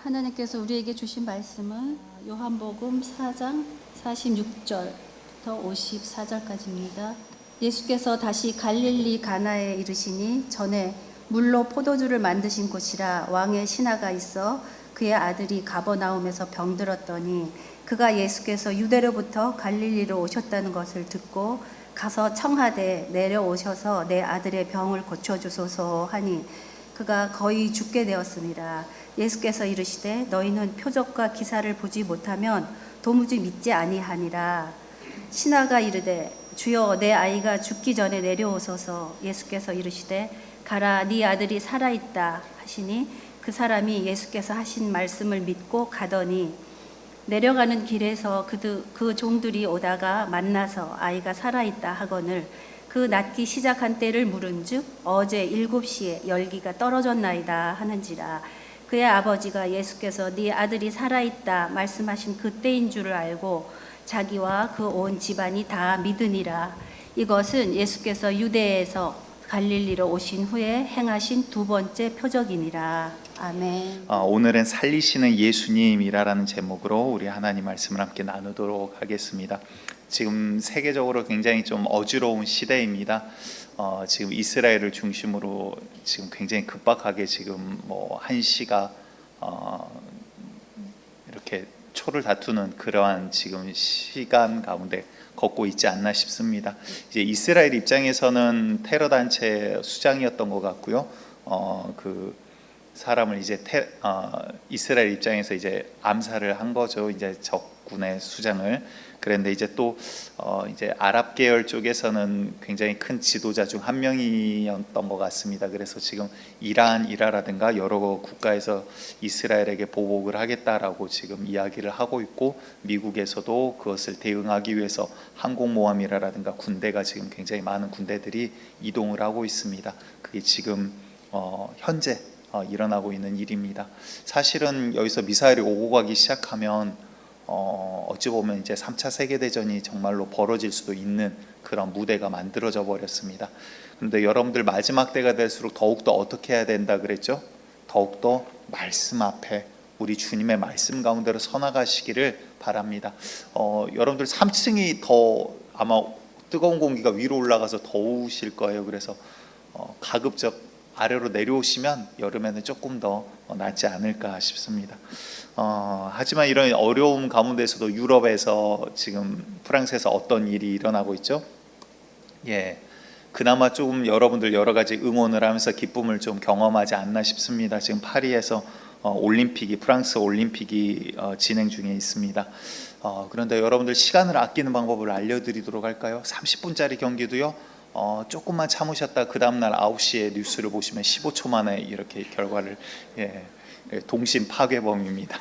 하나님께서 우리에게 주신 말씀은 요한복음 4장 46절부터 54절까지입니다. 예수께서 다시 갈릴리 가나에 이르시니 전에 물로 포도주를 만드신 곳이라 왕의 신하가 있어 그의 아들이 가버나움에서 병들었더니 그가 예수께서 유대로부터 갈릴리로 오셨다는 것을 듣고 가서 청하되 내려오셔서 내 아들의 병을 고쳐주소서 하니 그가 거의 죽게 되었습니다. 예수께서 이르시되 너희는 표적과 기사를 보지 못하면 도무지 믿지 아니하니라. 신하가 이르되 주여 내 아이가 죽기 전에 내려오소서. 예수께서 이르시되 가라 네 아들이 살아있다 하시니 그 사람이 예수께서 하신 말씀을 믿고 가더니 내려가는 길에서 그 종들이 오다가 만나서 아이가 살아있다 하거늘 그 낫기 시작한 때를 물은즉 어제 7시에 열기가 떨어졌나이다 하는지라. 그의 아버지가 예수께서 네 아들이 살아있다 말씀하신 그때인 줄을 알고 자기와 그 온 집안이 다 믿으니라. 이것은 예수께서 유대에서 갈릴리로 오신 후에 행하신 두 번째 표적이니라. 아멘. 오늘은 살리시는 예수님이라는 제목으로 우리 하나님 말씀을 함께 나누도록 하겠습니다. 지금 세계적으로 굉장히 좀 어지러운 시대입니다. 지금 이스라엘을 중심으로 지금 굉장히 급박하게 지금 한시가 이렇게 초를 다투는 그러한 지금 시간 가운데 걷고 있지 않나 싶습니다. 이제 이스라엘 입장에서는 테러 단체 수장이었던 것 같고요. 그 사람을 이제 이스라엘 입장에서 이제 암살을 한 거죠. 이제 적군의 수장을. 그런데 이제 또 이제 아랍 계열 쪽에서는 굉장히 큰 지도자 중 한 명이었던 것 같습니다. 그래서 지금 이라라든가 여러 국가에서 이스라엘에게 보복을 하겠다라고 지금 이야기를 하고 있고, 미국에서도 그것을 대응하기 위해서 항공모함이라든가 군대가 지금 굉장히 많은 군대들이 이동을 하고 있습니다. 그게 지금 현재 일어나고 있는 일입니다. 사실은 여기서 미사일이 오고 가기 시작하면 어찌 보면 이제 3차 세계대전이 정말로 벌어질 수도 있는 그런 무대가 만들어져 버렸습니다. 그런데 여러분들 마지막 때가 될수록 더욱더 어떻게 해야 된다 그랬죠? 더욱더 말씀 앞에 우리 주님의 말씀 가운데로 서나가시기를 바랍니다. 여러분들 3층이 더 아마 뜨거운 공기가 위로 올라가서 더우실 거예요. 그래서 가급적 아래로 내려오시면 여름에는 조금 더 낫지 않을까 싶습니다. 하지만 이런 어려움 가운데서도 유럽에서 지금 프랑스에서 어떤 일이 일어나고 있죠? 그나마 조금 여러분들 여러 가지 응원을 하면서 기쁨을 좀 경험하지 않나 싶습니다. 지금 파리에서 프랑스 올림픽이 진행 중에 있습니다. 그런데 여러분들 시간을 아끼는 방법을 알려드리도록 할까요? 30분짜리 경기도요. 조금만 참으셨다 그 다음날 9시에 뉴스를 보시면 15초 만에 이렇게 결과를 동심 파괴범입니다.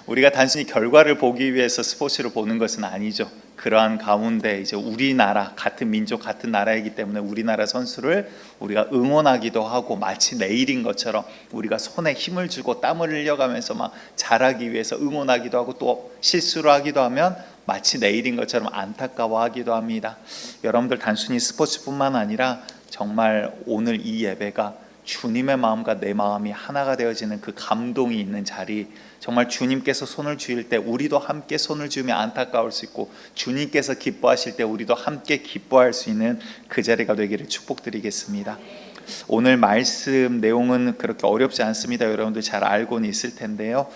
우리가 단순히 결과를 보기 위해서 스포츠를 보는 것은 아니죠. 그러한 가운데 이제 우리나라 같은 민족 같은 나라이기 때문에 우리나라 선수를 우리가 응원하기도 하고 마치 내일인 것처럼 우리가 손에 힘을 주고 땀을 흘려가면서 막 잘하기 위해서 응원하기도 하고 또 실수를 하기도 하면 마치 내일인 것처럼 안타까워하기도 합니다. 여러분들 단순히 스포츠뿐만 아니라 정말 오늘 이 예배가 주님의 마음과 내 마음이 하나가 되어지는 그 감동이 있는 자리, 정말 주님께서 손을 주실 때 우리도 함께 손을 주며 안타까울 수 있고 주님께서 기뻐하실 때 우리도 함께 기뻐할 수 있는 그 자리가 되기를 축복드리겠습니다. 오늘 말씀 내용은 그렇게 어렵지 않습니다. 여러분들 잘 알고는 있을 텐데요.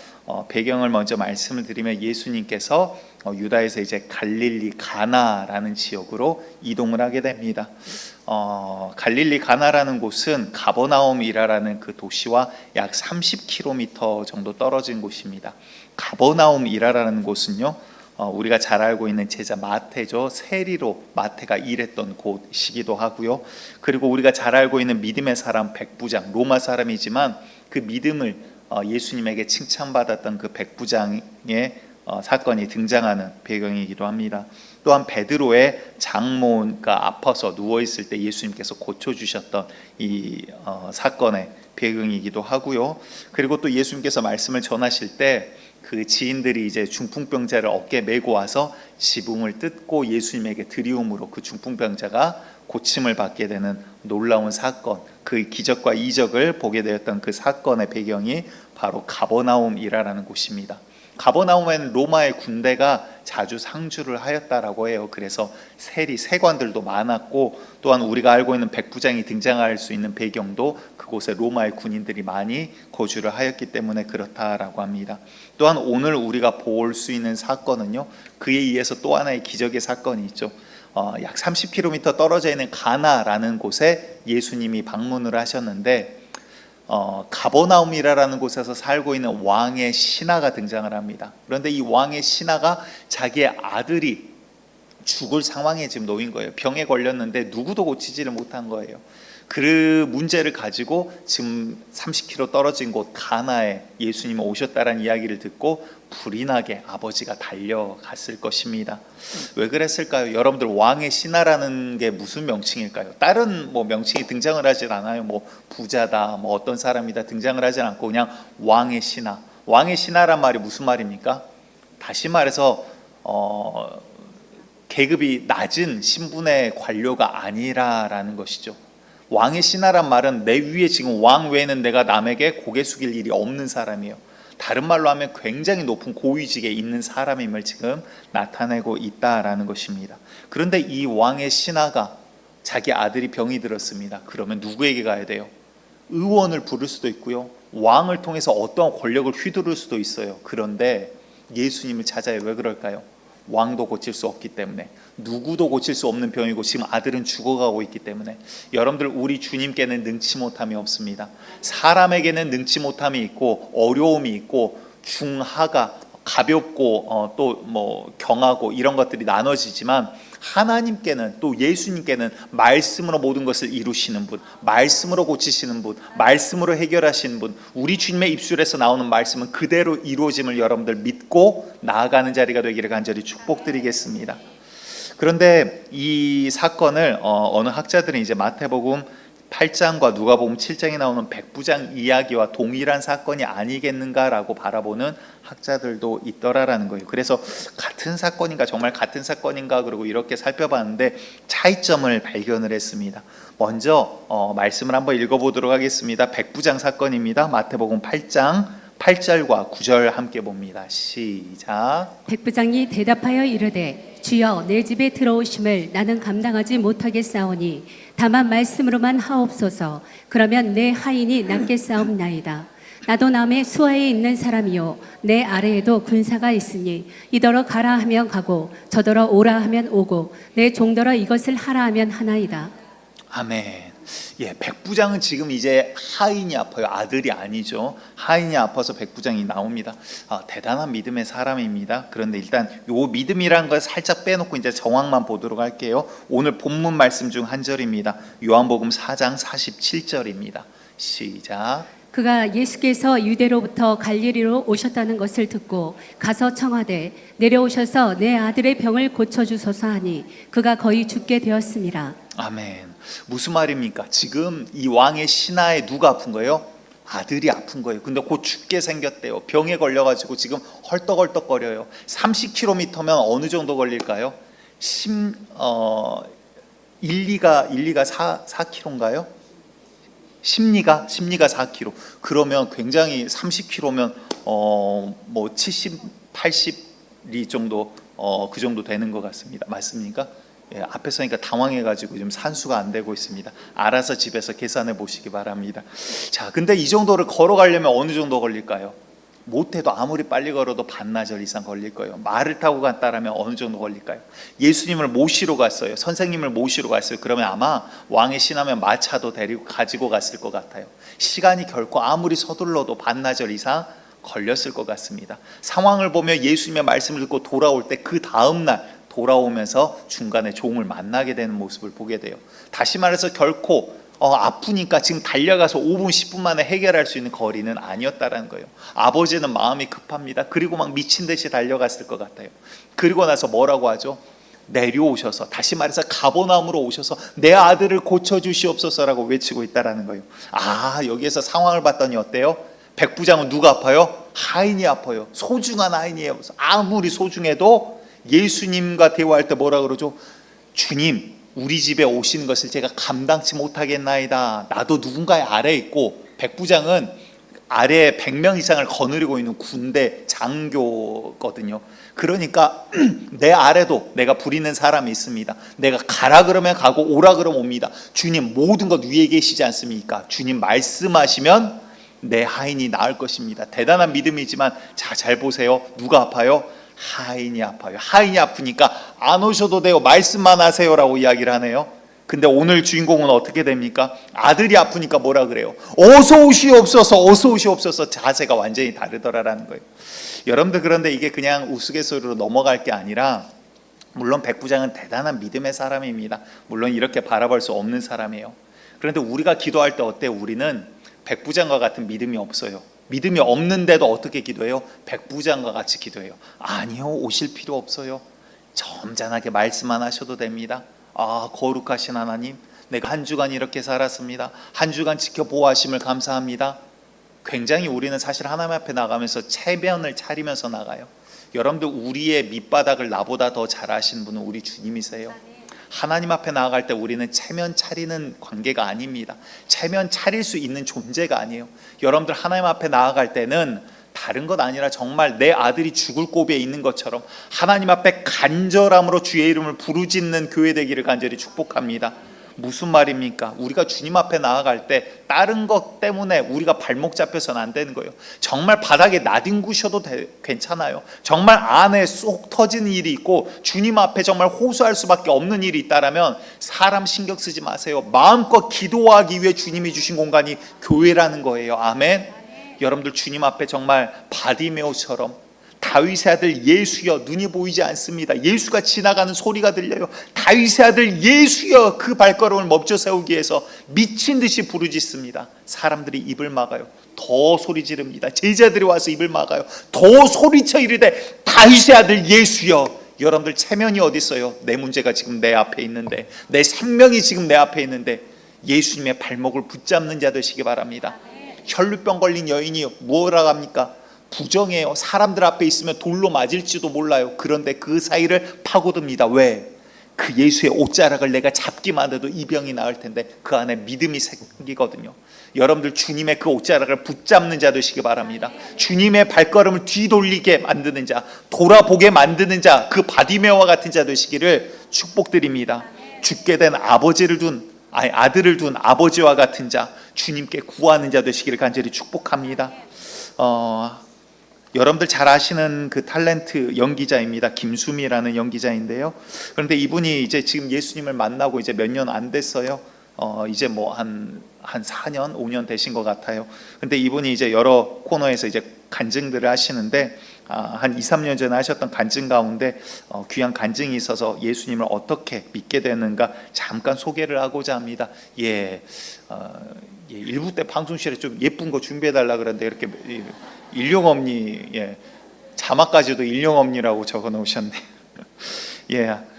배경을 먼저 말씀을 드리면 예수님께서 유다에서 이제 갈릴리 가나라는 지역으로 이동을 하게 됩니다. 갈릴리 가나라는 곳은 가버나움이라는 그 도시와 약 30km 정도 떨어진 곳입니다. 가버나움이라는 곳은요, 우리가 잘 알고 있는 제자 마태죠. 세리로 마태가 일했던 곳이기도 하고요. 그리고 우리가 잘 알고 있는 믿음의 사람 백부장, 로마 사람이지만 그 믿음을 예수님에게 칭찬받았던 그 백부장의 사건이 등장하는 배경이기도 합니다. 또한 베드로의 장모가 아파서 누워있을 때 예수님께서 고쳐주셨던 이 사건의 배경이기도 하고요. 그리고 또 예수님께서 말씀을 전하실 때 그 지인들이 이제 중풍병자를 어깨에 메고 와서 지붕을 뜯고 예수님에게 드리움으로 그 중풍병자가 고침을 받게 되는 놀라운 사건, 그 기적과 이적을 보게 되었던 그 사건의 배경이 바로 가버나움이라는 곳입니다. 가버나움에는 로마의 군대가 자주 상주를 하였다라고 해요. 그래서 세관들도 많았고, 또한 우리가 알고 있는 백부장이 등장할 수 있는 배경도 그곳에 로마의 군인들이 많이 거주를 하였기 때문에 그렇다라고 합니다. 또한 오늘 우리가 볼 수 있는 사건은요, 그에 의해서 또 하나의 기적의 사건이 있죠. 약 30km 떨어져 있는 가나라는 곳에 예수님이 방문을 하셨는데, 가버나움이라는 곳에서 살고 있는 왕의 신하가 등장을 합니다. 그런데 이 왕의 신하가 자기의 아들이 죽을 상황에 지금 놓인 거예요. 병에 걸렸는데 누구도 고치지를 못한 거예요. 그 문제를 가지고 지금 30km 떨어진 곳 가나에 예수님이 오셨다라는 이야기를 듣고 불이 나게 아버지가 달려갔을 것입니다. 왜 그랬을까요? 여러분들, 왕의 신하라는 게 무슨 명칭일까요? 다른 명칭이 등장을 하질 않아요. 부자다, 어떤 사람이다 등장을 하진 않고 그냥 왕의 신하. 왕의 신하란 말이 무슨 말입니까? 다시 말해서 계급이 낮은 신분의 관료가 아니라라는 것이죠. 왕의 신하란 말은 내 위에 지금 왕 외에는 내가 남에게 고개 숙일 일이 없는 사람이에요. 다른 말로 하면 굉장히 높은 고위직에 있는 사람임을 지금 나타내고 있다라는 것입니다. 그런데 이 왕의 신하가 자기 아들이 병이 들었습니다. 그러면 누구에게 가야 돼요? 의원을 부를 수도 있고요, 왕을 통해서 어떠한 권력을 휘두를 수도 있어요. 그런데 예수님을 찾아요. 왜 그럴까요? 왕도 고칠 수 없기 때문에, 누구도 고칠 수 없는 병이고 지금 아들은 죽어가고 있기 때문에. 여러분들, 우리 주님께는 능치 못함이 없습니다. 사람에게는 능치 못함이 있고 어려움이 있고 중하가 가볍고 또 경하고 이런 것들이 나눠지지만, 하나님께는, 또 예수님께는 말씀으로 모든 것을 이루시는 분, 말씀으로 고치시는 분, 말씀으로 해결하시는 분, 우리 주님의 입술에서 나오는 말씀은 그대로 이루어짐을 여러분들 믿고 나아가는 자리가 되기를 간절히 축복드리겠습니다. 그런데 이 사건을 어느 학자들은 이제 마태복음 8장과 누가복음 7장에 나오는 백부장 이야기와 동일한 사건이 아니겠는가라고 바라보는 학자들도 있더라라는 거예요. 그래서 같은 사건인가, 정말 같은 사건인가, 그리고 이렇게 살펴봤는데 차이점을 발견을 했습니다. 먼저 말씀을 한번 읽어보도록 하겠습니다. 백부장 사건입니다. 마태복음 8장 8절과 9절 함께 봅니다. 시작. 백부장이 대답하여 이르되 주여, 내 집에 들어오심을 나는 감당하지 못하겠사오니 다만 말씀으로만 하옵소서. 그러면 내 하인이 낫겠사옵나이다. 나도 남의 수하에 있는 사람이요, 내 아래에도 군사가 있으니 이더러 가라 하면 가고 저더러 오라 하면 오고 내 종더러 이것을 하라 하면 하나이다. 아멘. 백부장은 지금 이제 하인이 아파요. 아들이 아니죠. 하인이 아파서 백부장이 나옵니다. 대단한 믿음의 사람입니다. 그런데 일단 요 믿음이라는 걸 살짝 빼놓고 이제 정황만 보도록 할게요. 오늘 본문 말씀 중 한 절입니다. 요한복음 4장 47절입니다. 시작. 그가 예수께서 유대로부터 갈릴리로 오셨다는 것을 듣고 가서 청하되 내려오셔서 내 아들의 병을 고쳐주소서 하니 그가 거의 죽게 되었습니다. 아멘. 무슨 말입니까? 지금 이 왕의 신하에 누가 아픈 거예요? 아들이 아픈 거예요. 근데 곧 죽게 생겼대요. 병에 걸려가지고 지금 헐떡헐떡거려요. 30km면 어느 정도 걸릴까요? 1리가 4km인가요? 심리가 4km. 그러면 굉장히 30km면 70, 80리 정도 그 정도 되는 것 같습니다. 맞습니까? 앞에 서니까 당황해가지고 지금 산수가 안 되고 있습니다. 알아서 집에서 계산해 보시기 바랍니다. 자, 근데 이 정도를 걸어가려면 어느 정도 걸릴까요? 못해도 아무리 빨리 걸어도 반나절 이상 걸릴 거예요. 말을 타고 갔다라면 어느 정도 걸릴까요? 예수님을 모시러 갔어요. 선생님을 모시러 갔어요. 그러면 아마 왕의 신하면 마차도 데리고 가지고 갔을 것 같아요. 시간이 결코 아무리 서둘러도 반나절 이상 걸렸을 것 같습니다. 상황을 보며 예수님의 말씀을 듣고 돌아올 때 그 다음날 돌아오면서 중간에 종을 만나게 되는 모습을 보게 돼요. 다시 말해서 결코 아프니까 지금 달려가서 5분 10분 만에 해결할 수 있는 거리는 아니었다라는 거예요. 아버지는 마음이 급합니다. 그리고 막 미친 듯이 달려갔을 것 같아요. 그리고 나서 뭐라고 하죠? 내려오셔서, 다시 말해서 가버나움으로 오셔서 내 아들을 고쳐주시옵소서라고 외치고 있다라는 거예요. 여기에서 상황을 봤더니 어때요? 백부장은 누가 아파요? 하인이 아파요. 소중한 하인이에요. 아무리 소중해도 예수님과 대화할 때 뭐라 그러죠? 주님, 우리 집에 오시는 것을 제가 감당치 못하겠나이다. 나도 누군가의 아래에 있고, 백부장은 아래에 100명 이상을 거느리고 있는 군대 장교거든요. 그러니까 내 아래도 내가 부리는 사람이 있습니다. 내가 가라 그러면 가고 오라 그러면 옵니다. 주님 모든 것 위에 계시지 않습니까? 주님 말씀하시면 내 하인이 나을 것입니다. 대단한 믿음이지만, 자, 잘 보세요. 누가 아파요? 하인이 아파요. 하인이 아프니까 안 오셔도 돼요. 말씀만 하세요라고 이야기를 하네요. 근데 오늘 주인공은 어떻게 됩니까? 아들이 아프니까 뭐라 그래요? 어서 오시옵소서, 어서 오시옵소서. 자세가 완전히 다르더라라는 거예요. 여러분들, 그런데 이게 그냥 우스갯소리로 넘어갈 게 아니라, 물론 백부장은 대단한 믿음의 사람입니다. 물론 이렇게 바라볼 수 없는 사람이에요. 그런데 우리가 기도할 때 어때요? 우리는 백부장과 같은 믿음이 없어요. 믿음이 없는데도 어떻게 기도해요? 백부장과 같이 기도해요. 아니요, 오실 필요 없어요. 점잖하게 말씀만 하셔도 됩니다. 아, 거룩하신 하나님, 내가 한 주간 이렇게 살았습니다. 한 주간 지켜보아하심을 감사합니다. 굉장히 우리는 사실 하나님 앞에 나가면서 체면을 차리면서 나가요. 여러분들, 우리의 밑바닥을 나보다 더 잘 아시는 분은 우리 주님이세요. 하나님 앞에 나아갈 때 우리는 체면 차리는 관계가 아닙니다. 체면 차릴 수 있는 존재가 아니에요. 여러분들, 하나님 앞에 나아갈 때는 다른 것 아니라 정말 내 아들이 죽을 고비에 있는 것처럼 하나님 앞에 간절함으로 주의 이름을 부르짖는 교회 되기를 간절히 축복합니다. 무슨 말입니까? 우리가 주님 앞에 나아갈 때 다른 것 때문에 우리가 발목 잡혀서는 안 되는 거예요. 정말 바닥에 나뒹구셔도 괜찮아요. 정말 안에 쏙 터지는 일이 있고 주님 앞에 정말 호소할 수밖에 없는 일이 있다라면 사람 신경 쓰지 마세요. 마음껏 기도하기 위해 주님이 주신 공간이 교회라는 거예요. 아멘. 여러분들, 주님 앞에 정말 바디메오처럼, 다윗의 아들 예수여, 눈이 보이지 않습니다. 예수가 지나가는 소리가 들려요. 다윗의 아들 예수여, 그 발걸음을 멈춰 세우기 위해서 미친 듯이 부르짖습니다. 사람들이 입을 막아요. 더 소리 지릅니다. 제자들이 와서 입을 막아요. 더 소리쳐 이르되 다윗의 아들 예수여. 여러분들, 체면이 어디 있어요? 내 문제가 지금 내 앞에 있는데, 내 생명이 지금 내 앞에 있는데 예수님의 발목을 붙잡는 자 되시기 바랍니다. 혈루병 걸린 여인이 뭐라고 합니까? 부정해요. 사람들 앞에 있으면 돌로 맞을지도 몰라요. 그런데 그 사이를 파고듭니다. 왜? 그 예수의 옷자락을 내가 잡기만 해도 이 병이 나을 텐데 그 안에 믿음이 생기거든요. 여러분들, 주님의 그 옷자락을 붙잡는 자 되시기 바랍니다. 주님의 발걸음을 뒤돌리게 만드는 자, 돌아보게 만드는 자, 그 바디메오와 같은 자 되시기를 축복드립니다. 죽게 된 아들을 둔 아버지와 같은 자, 주님께 구하는 자 되시기를 간절히 축복합니다. 여러분들 잘 아시는 그 탤런트 연기자입니다. 김수미라는 연기자인데요. 그런데 이분이 이제 지금 예수님을 만나고 이제 몇 년 안 됐어요. 이제 뭐 한 4년, 5년 되신 것 같아요. 근데 이분이 이제 여러 코너에서 이제 간증들을 하시는데, 한 2, 3년 전에 하셨던 간증 가운데 귀한 간증이 있어서 예수님을 어떻게 믿게 되는가 잠깐 소개를 하고자 합니다. 일부 때 방송실에 좀 예쁜 거 준비해달라 그랬는데 이렇게 일용엄니, 자막까지도 일용엄니라고 적어 놓으셨네.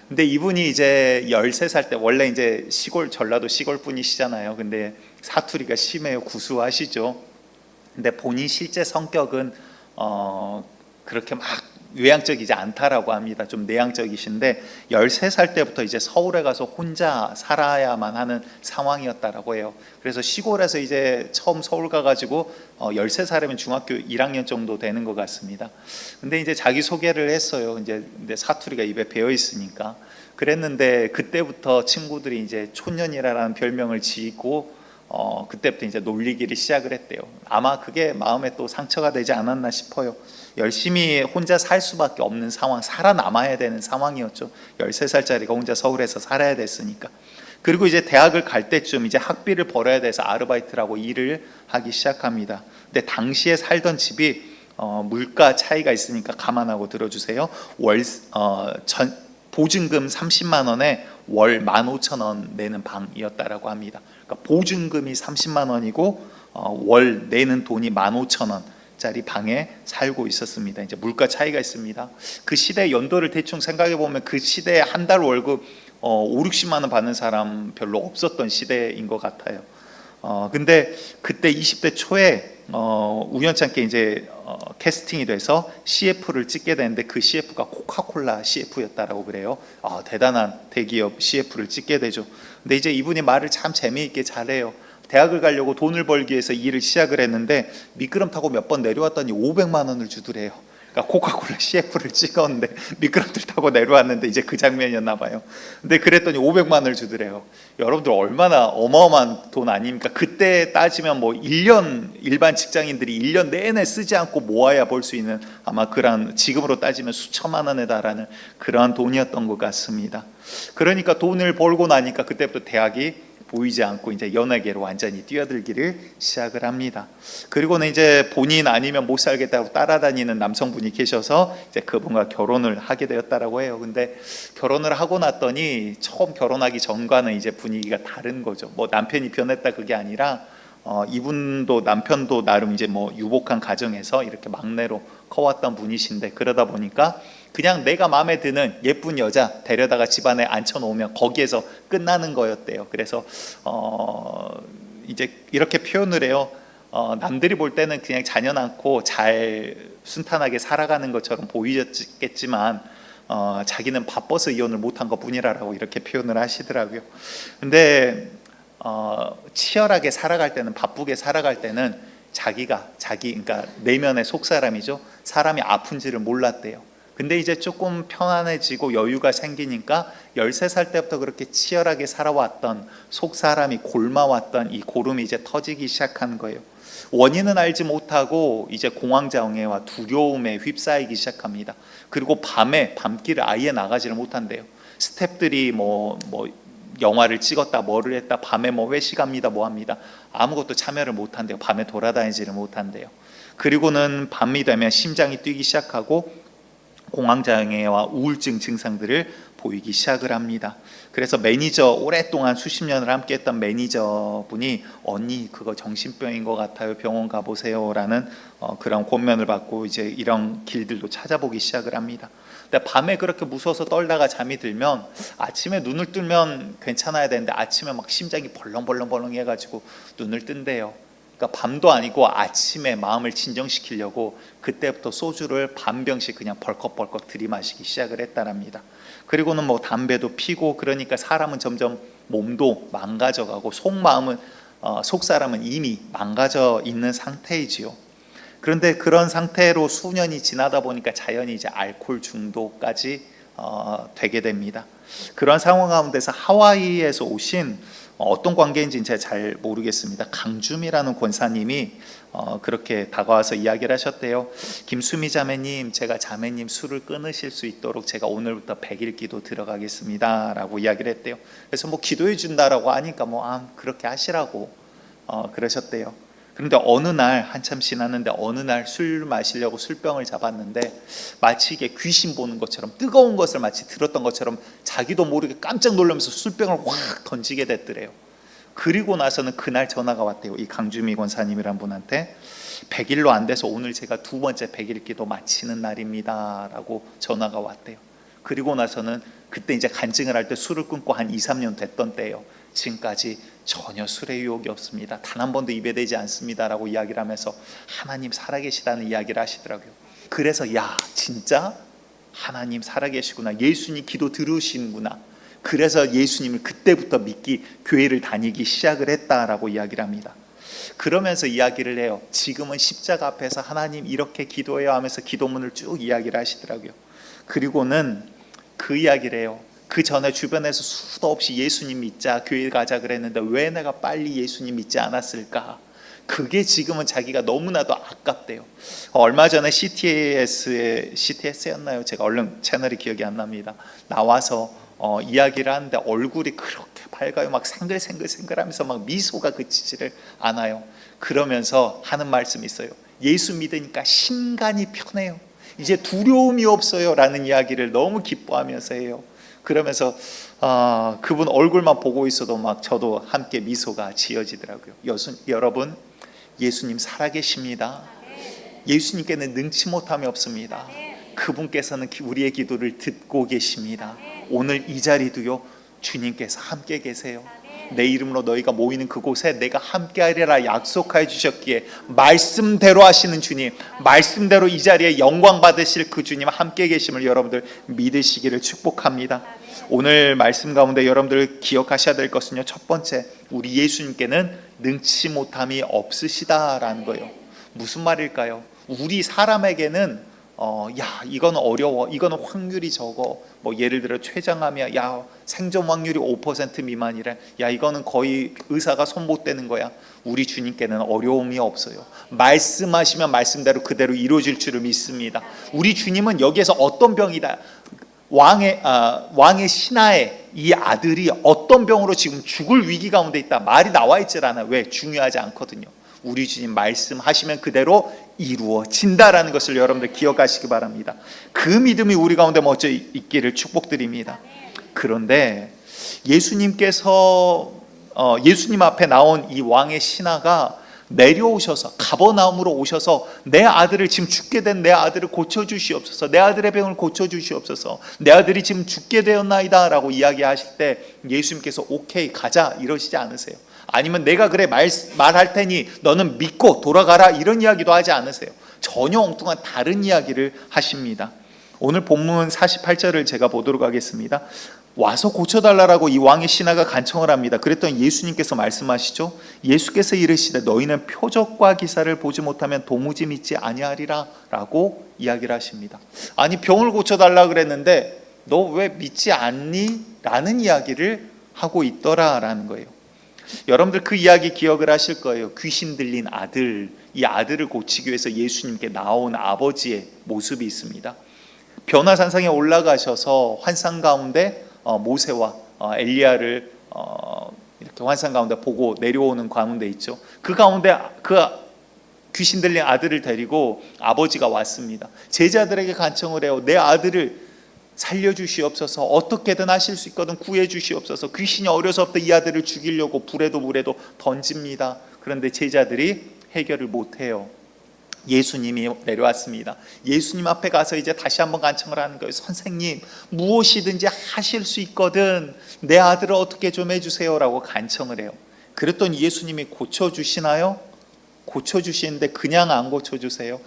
근데 이분이 이제 13살 때, 원래 이제 전라도 시골 분이시잖아요. 근데 사투리가 심해요. 구수하시죠. 근데 본인 실제 성격은 그렇게 막 외향적이지 않다라고 합니다. 좀 내향적이신데 13살 때부터 이제 서울에 가서 혼자 살아야만 하는 상황이었다라고 해요. 그래서 시골에서 이제 처음 서울 가가지고 13살이면 중학교 1학년 정도 되는 것 같습니다. 근데 이제 자기 소개를 했어요. 이제 근데 사투리가 입에 배어 있으니까 그랬는데, 그때부터 친구들이 이제 촌년이라는 별명을 지고 그때부터 이제 놀리기를 시작을 했대요. 아마 그게 마음에 또 상처가 되지 않았나 싶어요. 열심히 혼자 살 수밖에 없는 상황, 살아남아야 되는 상황이었죠. 13살짜리가 혼자 서울에서 살아야 됐으니까. 그리고 이제 대학을 갈 때쯤 이제 학비를 벌어야 돼서 아르바이트라고 일을 하기 시작합니다. 근데 당시에 살던 집이 물가 차이가 있으니까 감안하고 들어주세요. 보증금 30만 원에 월 15,000원 내는 방이었다라고 합니다. 그러니까 보증금이 30만 원이고 월 내는 돈이 15,000원 짜리 방에 살고 있었습니다. 이제 물가 차이가 있습니다. 그 시대 연도를 대충 생각해 보면 그 시대에 한 달 월급 5, 60만 원 받는 사람 별로 없었던 시대인 것 같아요. 근데 그때 20대 초에 우연찮게 이제 캐스팅이 돼서 CF를 찍게 되는데 그 CF가 코카콜라 CF였다라고 그래요. 대단한 대기업 CF를 찍게 되죠. 근데 이제 이분이 말을 참 재미있게 잘해요. 대학을 가려고 돈을 벌기 위해서 일을 시작을 했는데 미끄럼 타고 몇 번 내려왔더니 500만 원을 주더래요. 그러니까 코카콜라 CF를 찍었는데 미끄럼틀 타고 내려왔는데 이제 그 장면이었나 봐요. 근데 그랬더니 500만 원을 주더래요. 여러분들 얼마나 어마어마한 돈 아닙니까? 그때 따지면 뭐 1년 일반 직장인들이 1년 내내 쓰지 않고 모아야 벌 수 있는 아마 그런 지금으로 따지면 수천만 원에 달하는 그러한 돈이었던 것 같습니다. 그러니까 돈을 벌고 나니까 그때부터 대학이 보이지 않고 이제 연예계로 완전히 뛰어들기를 시작을 합니다. 그리고는 이제 본인 아니면 못 살겠다고 따라다니는 남성분이 계셔서 이제 그분과 결혼을 하게 되었다라고 해요. 근데 결혼을 하고 났더니 처음 결혼하기 전과는 이제 분위기가 다른 거죠. 뭐 남편이 변했다 그게 아니라 이분도 남편도 나름 이제 뭐 유복한 가정에서 이렇게 막내로 커왔던 분이신데 그러다 보니까 그냥 내가 마음에 드는 예쁜 여자 데려다가 집안에 앉혀놓으면 거기에서 끝나는 거였대요. 그래서 이제 이렇게 표현을 해요. 남들이 볼 때는 그냥 자녀 않고 잘 순탄하게 살아가는 것처럼 보이겠지만 자기는 바빠서 이혼을 못한 것뿐이라고 이렇게 표현을 하시더라고요. 근데 치열하게 살아갈 때는 바쁘게 살아갈 때는 자기 그러니까 내면의 속사람이죠. 사람이 아픈지를 몰랐대요. 근데 이제 조금 편안해지고 여유가 생기니까 13살 때부터 그렇게 치열하게 살아왔던 속사람이 골마왔던 이 고름이 이제 터지기 시작한 거예요. 원인은 알지 못하고 이제 공황장애와 두려움에 휩싸이기 시작합니다. 그리고 밤길을 아예 나가지를 못한대요. 스태프들이 뭐 영화를 찍었다 뭐를 했다 밤에 뭐 회식합니다 뭐 합니다. 아무것도 참여를 못한대요. 밤에 돌아다니지를 못한대요. 그리고는 밤이 되면 심장이 뛰기 시작하고 공황장애와 우울증 증상들을 보이기 시작을 합니다. 그래서 매니저 오랫동안 수십 년을 함께했던 매니저분이 언니 그거 정신병인 것 같아요. 병원 가보세요라는 그런 권면을 받고 이제 이런 길들도 찾아보기 시작을 합니다. 근데 밤에 그렇게 무서워서 떨다가 잠이 들면 아침에 눈을 뜨면 괜찮아야 되는데 아침에 막 심장이 벌렁벌렁 해가지고 눈을 뜬대요. 그러니까 밤도 아니고 아침에 마음을 진정시키려고 그때부터 소주를 반 병씩 그냥 벌컥벌컥 들이마시기 시작을 했다랍니다. 그리고는 뭐 담배도 피고 그러니까 사람은 점점 몸도 망가져가고 속사람은 이미 망가져 있는 상태이지요. 그런데 그런 상태로 수년이 지나다 보니까 자연히 이제 알코올 중독까지 되게 됩니다. 그런 상황 가운데서 하와이에서 오신 어떤 관계인지는 제가 잘 모르겠습니다. 강주미라는 권사님이 그렇게 다가와서 이야기를 하셨대요. 김수미 자매님, 제가 자매님 술을 끊으실 수 있도록 제가 오늘부터 100일 기도 들어가겠습니다 라고 이야기를 했대요. 그래서 뭐 기도해 준다라고 하니까 그렇게 하시라고 그러셨대요. 그런데 어느 날 한참 지났는데 어느 날 술 마시려고 술병을 잡았는데 마치 이게 귀신 보는 것처럼 뜨거운 것을 마치 들었던 것처럼 자기도 모르게 깜짝 놀라면서 술병을 확 던지게 됐더래요. 그리고 나서는 그날 전화가 왔대요. 이 강주미 권사님이란 분한테 100일로 안 돼서 오늘 제가 두 번째 100일 기도 마치는 날입니다 라고 전화가 왔대요. 그리고 나서는 그때 이제 간증을 할 때 술을 끊고 한 2, 3년 됐던 때예요. 지금까지 전혀 술의 유혹이 없습니다. 단 한 번도 입에 대지 않습니다 라고 이야기를 하면서 하나님 살아계시다는 이야기를 하시더라고요. 그래서 야 진짜 하나님 살아계시구나, 예수님 기도 들으시는구나, 그래서 예수님을 그때부터 믿기 교회를 다니기 시작을 했다라고 이야기를 합니다. 그러면서 이야기를 해요. 지금은 십자가 앞에서 하나님 이렇게 기도해요 하면서 기도문을 쭉 이야기를 하시더라고요. 그리고는 그 이야기를 해요. 그 전에 주변에서 수도 없이 예수님 믿자 교회 가자 그랬는데 왜 내가 빨리 예수님 믿지 않았을까, 그게 지금은 자기가 너무나도 아깝대요. 얼마 전에 CTS였나요? 제가 얼른 채널이 기억이 안 납니다. 나와서 이야기를 하는데 얼굴이 그렇게 밝아요. 막 생글생글하면서 막 미소가 그치지를 않아요. 그러면서 하는 말씀이 있어요. 예수 믿으니까 심간이 편해요. 이제 두려움이 없어요 라는 이야기를 너무 기뻐하면서 해요. 그러면서 그분 얼굴만 보고 있어도 막 저도 함께 미소가 지어지더라고요. 여러분, 예수님 살아계십니다. 예수님께는 능치 못함이 없습니다. 그분께서는 우리의 기도를 듣고 계십니다. 오늘 이 자리도요 주님께서 함께 계세요. 내 이름으로 너희가 모이는 그곳에 내가 함께하리라 약속하여 주셨기에 말씀대로 하시는 주님, 말씀대로 이 자리에 영광 받으실 그 주님 함께 계심을 여러분들 믿으시기를 축복합니다. 오늘 말씀 가운데 여러분들 기억하셔야 될 것은요, 첫 번째, 우리 예수님께는 능치 못함이 없으시다라는 거예요. 무슨 말일까요? 우리 사람에게는 이거는 어려워, 이거는 확률이 적어, 뭐 예를 들어 췌장암이야, 야 생존 확률이 5% 미만이래, 야 이거는 거의 의사가 손 못 대는 거야. 우리 주님께는 어려움이 없어요. 말씀하시면 말씀대로 그대로 이루어질 줄을 믿습니다. 우리 주님은 여기에서 어떤 병이다, 왕의 신하의 이 아들이 어떤 병으로 지금 죽을 위기 가운데 있다, 말이 나와 있질 않아요. 왜? 중요하지 않거든요. 우리 주님 말씀하시면 그대로 이루어진다라는 것을 여러분들 기억하시기 바랍니다. 그 믿음이 우리 가운데 먼저 있기를 축복드립니다. 그런데 예수님께서 예수님 앞에 나온 이 왕의 신하가 내려오셔서 가버나움으로 오셔서 내 아들을, 지금 죽게 된 내 아들을 고쳐주시옵소서, 내 아들의 병을 고쳐주시옵소서, 내 아들이 지금 죽게 되었나이다 라고 이야기하실 때 예수님께서 오케이 가자 이러시지 않으세요. 아니면 내가 그래 말할 테니 너는 믿고 돌아가라 이런 이야기도 하지 않으세요. 전혀 엉뚱한 다른 이야기를 하십니다. 오늘 본문 48절을 제가 보도록 하겠습니다. 와서 고쳐달라고 이 왕의 신하가 간청을 합니다. 그랬더니 예수님께서 말씀하시죠. 예수께서 이르시되 너희는 표적과 기사를 보지 못하면 도무지 믿지 아니하리라 라고 이야기를 하십니다. 아니 병을 고쳐달라 그랬는데 너 왜 믿지 않니? 라는 이야기를 하고 있더라라는 거예요. 여러분들 그 이야기 기억을 하실 거예요. 귀신 들린 아들, 이 아들을 고치기 위해서 예수님께 나온 아버지의 모습이 있습니다. 변화산상에 올라가셔서 환상 가운데 모세와 엘리야를 이렇게 환상 가운데 보고 내려오는 가운데 있죠. 그 가운데 그 귀신 들린 아들을 데리고 아버지가 왔습니다. 제자들에게 간청을 해요. 내 아들을 살려주시옵소서, 어떻게든 하실 수 있거든 구해주시옵소서. 귀신이 어려서부터 이 아들을 죽이려고 불에도 물에도 던집니다. 그런데 제자들이 해결을 못해요. 예수님이 내려왔습니다. 예수님 앞에 가서 이제 다시 한번 간청을 하는 거예요. 선생님, 무엇이든지 하실 수 있거든 내 아들을 어떻게 좀 해주세요 라고 간청을 해요. 그랬더니 예수님이 고쳐주시나요? 고쳐주시는데 그냥 안 고쳐주세요.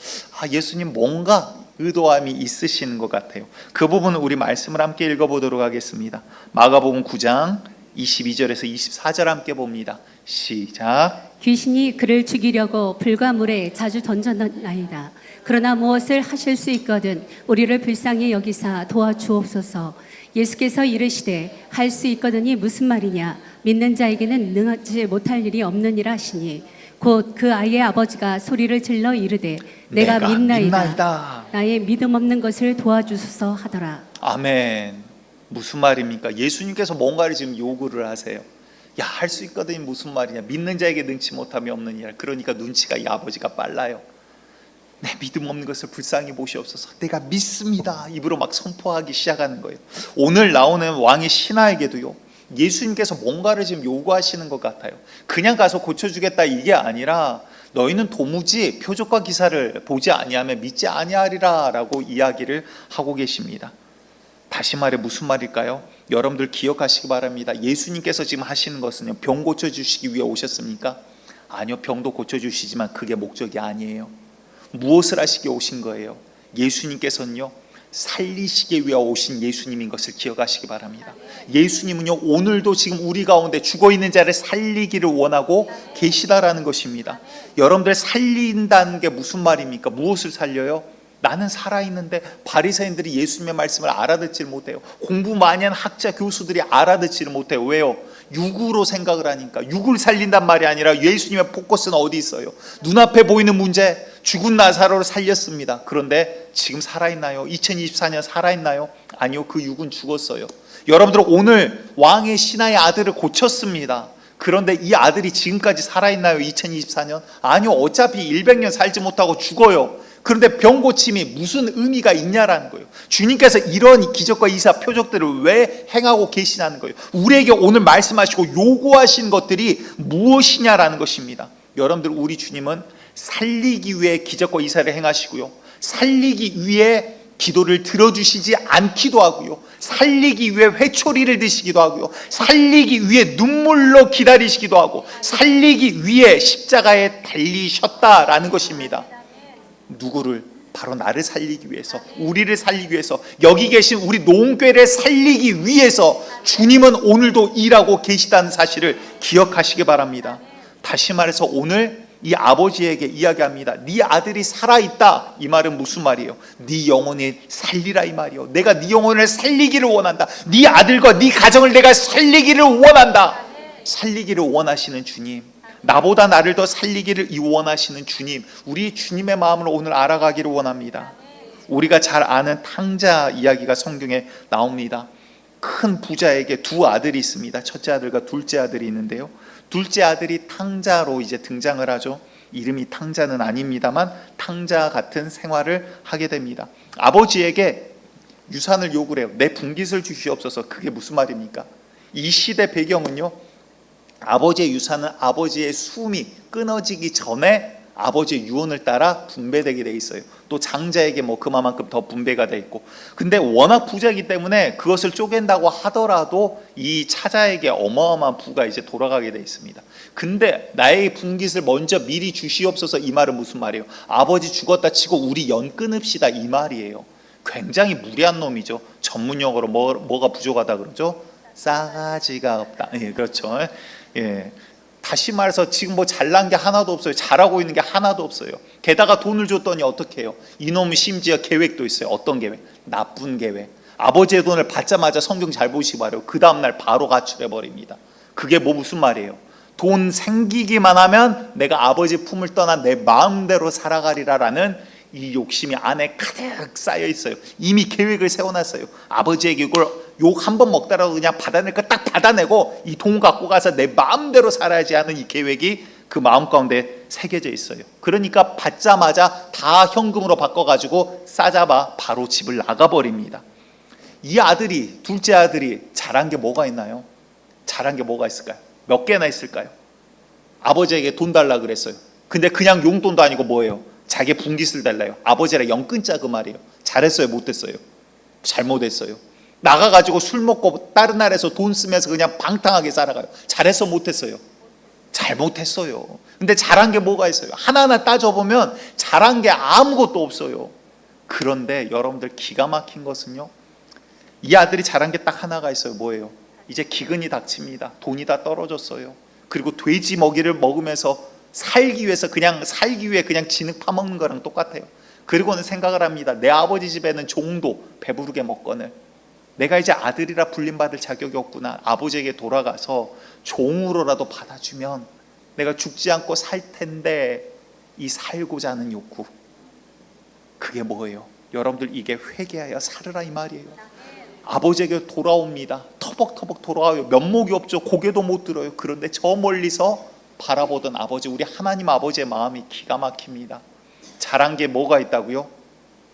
예수님 뭔가 의도함이 있으신 것 같아요. 그 부분은 우리 말씀을 함께 읽어보도록 하겠습니다. 마가복음 9장 22절에서 24절 함께 봅니다. 시작. 귀신이 그를 죽이려고 불과 물에 자주 던졌나이다. 그러나 무엇을 하실 수 있거든 우리를 불쌍히 여기사 도와주옵소서. 예수께서 이르시되 할 수 있거든이 무슨 말이냐, 믿는 자에게는 능하지 못할 일이 없느니라 하시니 곧 그 아이의 아버지가 소리를 질러 이르되 내가 믿나이다. 나의 믿음 없는 것을 도와주소서 하더라. 아멘. 무슨 말입니까? 예수님께서 뭔가를 지금 요구를 하세요. 야, 할 수 있거든 무슨 말이냐, 믿는 자에게 능치 못함이 없느니라. 그러니까 눈치가 이 아버지가 빨라요. 내 믿음 없는 것을 불쌍히 보시옵소서. 내가 믿습니다. 입으로 막 선포하기 시작하는 거예요. 오늘 나오는 왕의 신하에게도요, 예수님께서 뭔가를 지금 요구하시는 것 같아요. 그냥 가서 고쳐주겠다 이게 아니라 너희는 도무지 표적과 기사를 보지 아니하면 믿지 아니하리라 라고 이야기를 하고 계십니다. 다시 말해 무슨 말일까요? 여러분들 기억하시기 바랍니다. 예수님께서 지금 하시는 것은요, 병 고쳐주시기 위해 오셨습니까? 아니요, 병도 고쳐주시지만 그게 목적이 아니에요. 무엇을 하시기 오신 거예요? 예수님께서는요, 살리시기 위해 오신 예수님인 것을 기억하시기 바랍니다. 예수님은요, 오늘도 지금 우리 가운데 죽어있는 자를 살리기를 원하고 계시다라는 것입니다. 여러분들 살린다는 게 무슨 말입니까? 무엇을 살려요? 나는 살아있는데 바리새인들이 예수님의 말씀을 알아듣지를 못해요. 공부 많이 한 학자 교수들이 알아듣지를 못해요. 왜요? 육으로 생각을 하니까. 육을 살린단 말이 아니라 예수님의 포커스는 어디 있어요? 눈앞에 보이는 문제, 죽은 나사로를 살렸습니다. 그런데 지금 살아있나요? 2024년 살아있나요? 아니요, 그 육은 죽었어요. 여러분들 오늘 왕의 신하의 아들을 고쳤습니다. 그런데 이 아들이 지금까지 살아있나요? 2024년? 아니요, 어차피 100년 살지 못하고 죽어요. 그런데 병 고침이 무슨 의미가 있냐라는 거예요. 주님께서 이런 기적과 이사 표적들을 왜 행하고 계시냐는 거예요. 우리에게 오늘 말씀하시고 요구하신 것들이 무엇이냐라는 것입니다. 여러분들, 우리 주님은 살리기 위해 기적과 이사를 행하시고요, 살리기 위해 기도를 들어주시지 않기도 하고요, 살리기 위해 회초리를 드시기도 하고요, 살리기 위해 눈물로 기다리시기도 하고, 살리기 위해 십자가에 달리셨다라는 것입니다. 누구를? 바로 나를 살리기 위해서, 우리를 살리기 위해서, 여기 계신 우리 노은교회를 살리기 위해서 주님은 오늘도 일하고 계시다는 사실을 기억하시기 바랍니다. 다시 말해서 오늘 이 아버지에게 이야기합니다. 네 아들이 살아있다. 이 말은 무슨 말이에요? 네 영혼을 살리라 이 말이에요. 내가 네 영혼을 살리기를 원한다. 네 아들과 네 가정을 내가 살리기를 원한다. 살리기를 원하시는 주님, 나보다 나를 더 살리기를 원하시는 주님, 우리 주님의 마음을 오늘 알아가기를 원합니다. 우리가 잘 아는 탕자 이야기가 성경에 나옵니다. 큰 부자에게 두 아들이 있습니다. 첫째 아들과 둘째 아들이 있는데요, 둘째 아들이 탕자로 이제 등장을 하죠. 이름이 탕자는 아닙니다만 탕자 같은 생활을 하게 됩니다. 아버지에게 유산을 요구를 해요. 내 분깃을 주시옵소서. 그게 무슨 말입니까? 이 시대 배경은요, 아버지의 유산은 아버지의 숨이 끊어지기 전에 아버지의 유언을 따라 분배되게 돼 있어요. 또 장자에게 뭐 그만큼 더 분배가 돼 있고. 근데 워낙 부자이기 때문에 그것을 쪼갠다고 하더라도 이 차자에게 어마어마한 부가 이제 돌아가게 돼 있습니다. 근데 나의 분깃을 먼저 미리 주시옵소서, 이 말은 무슨 말이에요? 아버지 죽었다 치고 우리 연 끊읍시다 이 말이에요. 굉장히 무리한 놈이죠. 전문 용어로 뭐가 부족하다 그러죠? 싸가지가 없다. 예, 그렇죠. 예. 다시 말해서 지금 뭐 잘난 게 하나도 없어요. 잘하고 있는 게 하나도 없어요. 게다가 돈을 줬더니 어떻게 해요? 이놈은 심지어 계획도 있어요. 어떤 계획? 나쁜 계획. 아버지의 돈을 받자마자 성경 잘 보시기 바라요. 그 다음날 바로 가출해버립니다. 그게 뭐 무슨 말이에요? 돈 생기기만 하면 내가 아버지 품을 떠나 내 마음대로 살아가리라라는 이 욕심이 안에 가득 쌓여 있어요. 이미 계획을 세워놨어요. 아버지에게 이걸 욕 한 번 먹더라도 그냥 받아낼 거 딱 받아내고 이 돈 갖고 가서 내 마음대로 살아야지 하는 이 계획이 그 마음 가운데 새겨져 있어요. 그러니까 받자마자 다 현금으로 바꿔가지고 싸잡아 바로 집을 나가버립니다. 이 아들이, 둘째 아들이 잘한 게 뭐가 있나요? 잘한 게 뭐가 있을까요? 몇 개나 있을까요? 아버지에게 돈 달라 그랬어요. 근데 그냥 용돈도 아니고 뭐예요? 자기 분깃을 달라요. 아버지랑 영 끊자 그 말이에요. 잘했어요? 못했어요? 잘못했어요. 나가가지고 술 먹고 다른 나라에서 돈 쓰면서 그냥 방탕하게 살아가요. 잘했어? 못했어요? 잘못했어요. 근데 잘한 게 뭐가 있어요? 하나하나 따져보면 잘한 게 아무것도 없어요. 그런데 여러분들 기가 막힌 것은요, 이 아들이 잘한 게 딱 하나가 있어요. 뭐예요? 이제 기근이 닥칩니다. 돈이 다 떨어졌어요. 그리고 돼지 먹이를 먹으면서 살기 위해서 그냥 살기 위해 그냥 진흙 파먹는 거랑 똑같아요. 그리고는 생각을 합니다. 내 아버지 집에는 종도 배부르게 먹거늘 내가 이제 아들이라 불림받을 자격이 없구나. 아버지에게 돌아가서 종으로라도 받아주면 내가 죽지 않고 살 텐데, 이 살고자 하는 욕구, 그게 뭐예요? 여러분들 이게 회개하여 살으라 이 말이에요. 아버지에게 돌아옵니다. 터벅터벅 돌아와요. 면목이 없죠. 고개도 못 들어요. 그런데 저 멀리서 바라보던 아버지, 우리 하나님 아버지의 마음이 기가 막힙니다. 잘한 게 뭐가 있다고요?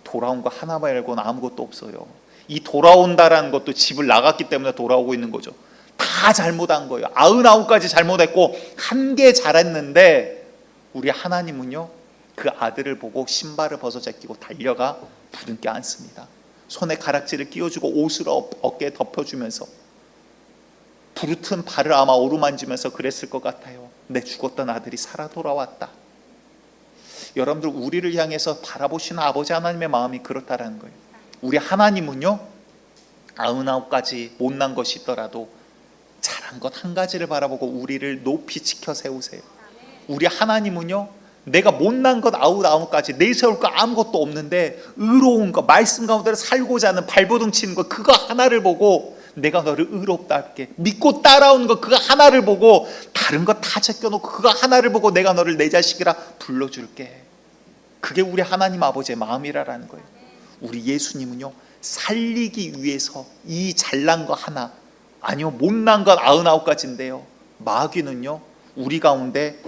돌아온 거 하나 말고는 아무것도 없어요. 이 돌아온다라는 것도 집을 나갔기 때문에 돌아오고 있는 거죠. 다 잘못한 거예요. 99가지 잘못했고 한 개 잘했는데, 우리 하나님은요, 그 아들을 보고 신발을 벗어 제끼고 달려가 부둥켜 안습니다. 손에 가락지를 끼워주고 옷을 어깨에 덮어주면서 부르튼 발을 아마 오르만지면서 그랬을 것 같아요. 내 죽었던 아들이 살아 돌아왔다. 여러분들, 우리를 향해서 바라보시는 아버지 하나님의 마음이 그렇다라는 거예요. 우리 하나님은요, 99가지 못난 것이 있더라도 잘한 것 한 가지를 바라보고 우리를 높이 지켜 세우세요. 우리 하나님은요, 내가 못난 것 99가지 내세울 거 아무것도 없는데 의로운 거, 말씀 가운데 살고자 하는 발버둥 치는 거, 그거 하나를 보고 내가 너를 의롭다 할게. 믿고 따라오는 거 그거 하나를 보고, 다른 거 다 제껴놓고 그거 하나를 보고 내가 너를 내 자식이라 불러줄게. 그게 우리 하나님 아버지의 마음이라는 거예요. 우리 예수님은요, 살리기 위해서 이 잘난 거 하나, 아니요 못난 것 99가지인데요, 마귀는요 우리 가운데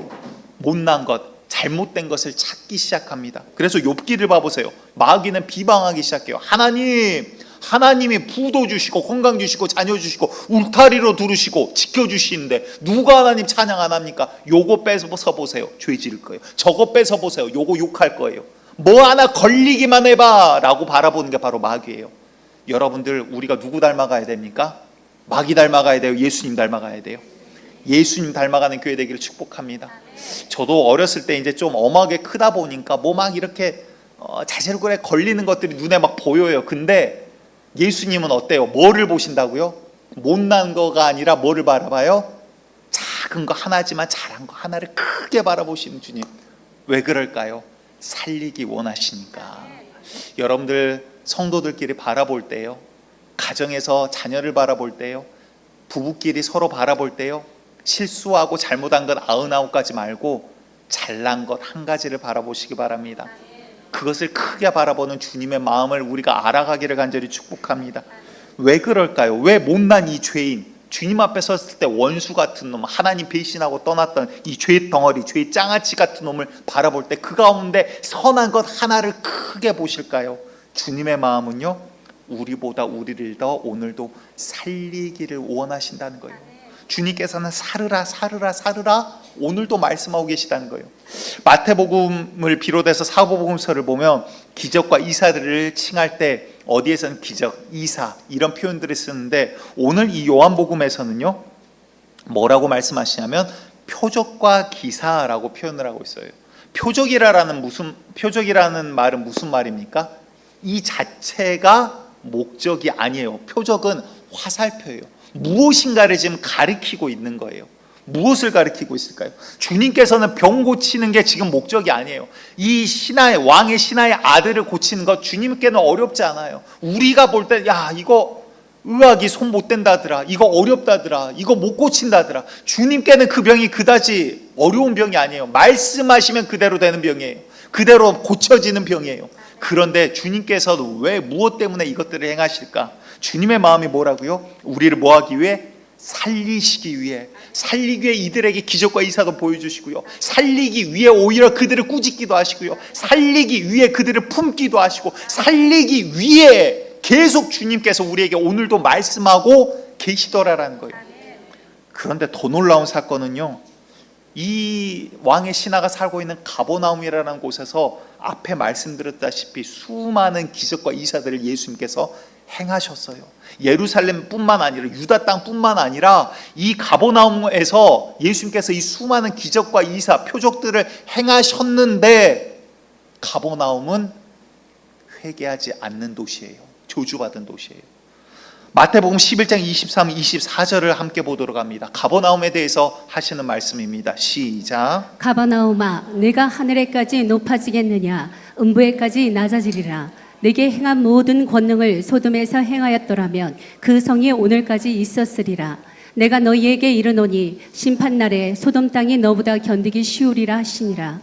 못난 것, 잘못된 것을 찾기 시작합니다. 그래서 욥기를 봐보세요. 마귀는 비방하기 시작해요. 하나님이 부도 주시고 건강 주시고 자녀 주시고 울타리로 두르시고 지켜주시는데 누가 하나님 찬양 안 합니까? 요거 뺏어서 보세요. 죄 지을 거예요. 저거 뺏어 보세요. 요거 욕할 거예요. 뭐 하나 걸리기만 해봐 라고 바라보는 게 바로 마귀예요. 여러분들, 우리가 누구 닮아가야 됩니까? 마귀 닮아가야 돼요? 예수님 닮아가야 돼요? 예수님 닮아가는 교회 되기를 축복합니다. 저도 어렸을 때 이제 좀 엄하게 크다 보니까 뭐 막 이렇게 자질구레 걸리는 것들이 눈에 막 보여요. 근데 예수님은 어때요? 뭐를 보신다고요? 못난 거가 아니라 뭐를 바라봐요? 작은 거 하나지만 잘한 거 하나를 크게 바라보시는 주님. 왜 그럴까요? 살리기 원하시니까. 여러분들 성도들끼리 바라볼 때요, 가정에서 자녀를 바라볼 때요, 부부끼리 서로 바라볼 때요, 실수하고 잘못한 것 99가지 말고 잘난 것 한 가지를 바라보시기 바랍니다. 그것을 크게 바라보는 주님의 마음을 우리가 알아가기를 간절히 축복합니다. 왜 그럴까요? 왜 못난 이 죄인, 주님 앞에 섰을 때 원수 같은 놈, 하나님 배신하고 떠났던 이 죄 덩어리, 죄 장아찌 같은 놈을 바라볼 때 그 가운데 선한 것 하나를 크게 보실까요? 주님의 마음은요, 우리보다 우리를 더 오늘도 살리기를 원하신다는 거예요. 주님께서는 살으라 살으라 살으라 오늘도 말씀하고 계시다는 거예요. 마태복음을 비롯해서 사도복음서를 보면 기적과 이사들을 칭할 때 어디에서는 기적, 이사 이런 표현들을 쓰는데, 오늘 이 요한복음에서는요 뭐라고 말씀하시냐면 표적과 기사라고 표현을 하고 있어요. 표적이라는 말은 무슨 말입니까? 이 자체가 목적이 아니에요. 표적은 화살표예요. 무엇인가를 지금 가리키고 있는 거예요. 무엇을 가리키고 있을까요? 주님께서는 병 고치는 게 지금 목적이 아니에요. 이 왕의 신하의 아들을 고치는 것 주님께는 어렵지 않아요. 우리가 볼 때 야, 이거 의학이 손 못 댄다더라, 이거 어렵다더라, 이거 못 고친다더라. 주님께는 그 병이 그다지 어려운 병이 아니에요. 말씀하시면 그대로 되는 병이에요. 그대로 고쳐지는 병이에요. 그런데 주님께서도 왜 무엇 때문에 이것들을 행하실까? 주님의 마음이 뭐라고요? 우리를 뭐하기 위해? 살리시기 위해, 살리기 위해 이들에게 기적과 이사도 보여주시고요, 살리기 위해 오히려 그들을 꾸짖기도 하시고요, 살리기 위해 그들을 품기도 하시고, 살리기 위해 계속 주님께서 우리에게 오늘도 말씀하고 계시더라라는 거예요. 그런데 더 놀라운 사건은요, 이 왕의 신하가 살고 있는 가버나움이라는 곳에서 앞에 말씀드렸다시피 수많은 기적과 이사들을 예수님께서 행하셨어요. 예루살렘뿐만 아니라 유다 땅뿐만 아니라 이 가버나움에서 예수님께서 이 수많은 기적과 이사, 표적들을 행하셨는데 가버나움은 회개하지 않는 도시예요. 저주받은 도시예요. 마태복음 11장 23, 24절을 함께 보도록 합니다. 가버나움에 대해서 하시는 말씀입니다. 시작. 가버나움아, 내가 하늘에까지 높아지겠느냐? 음부에까지 낮아지리라. 내게 행한 모든 권능을 소돔에서 행하였더라면 그 성이 오늘까지 있었으리라. 내가 너희에게 이르노니 심판날에 소돔 땅이 너보다 견디기 쉬우리라 하시니라.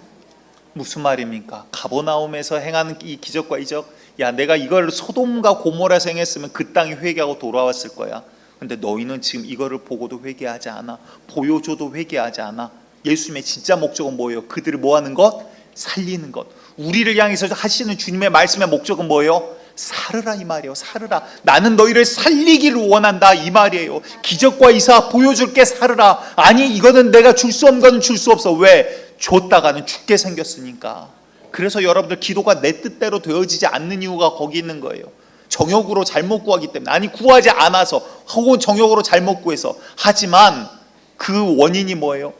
무슨 말입니까? 가버나움에서 행하는 이 기적과 이적, 야, 내가 이걸 소돔과 고모라에서 행했으면 그 땅이 회개하고 돌아왔을 거야. 근데 너희는 지금 이거를 보고도 회개하지 않아. 보여줘도 회개하지 않아. 예수님의 진짜 목적은 뭐예요? 그들을 뭐 하는 것? 살리는 것. 우리를 향해서 하시는 주님의 말씀의 목적은 뭐예요? 살으라 이 말이에요. 살으라. 나는 너희를 살리기를 원한다 이 말이에요. 기적과 이사 보여줄게, 살으라. 아니, 이거는 내가 줄 수 없는 건 줄 수 없어. 왜? 줬다가는 죽게 생겼으니까. 그래서 여러분들 기도가 내 뜻대로 되어지지 않는 이유가 거기 있는 거예요. 정욕으로 잘못 구하기 때문에. 아니, 구하지 않아서, 혹은 정욕으로 잘못 구해서. 하지만 그 원인이 뭐예요?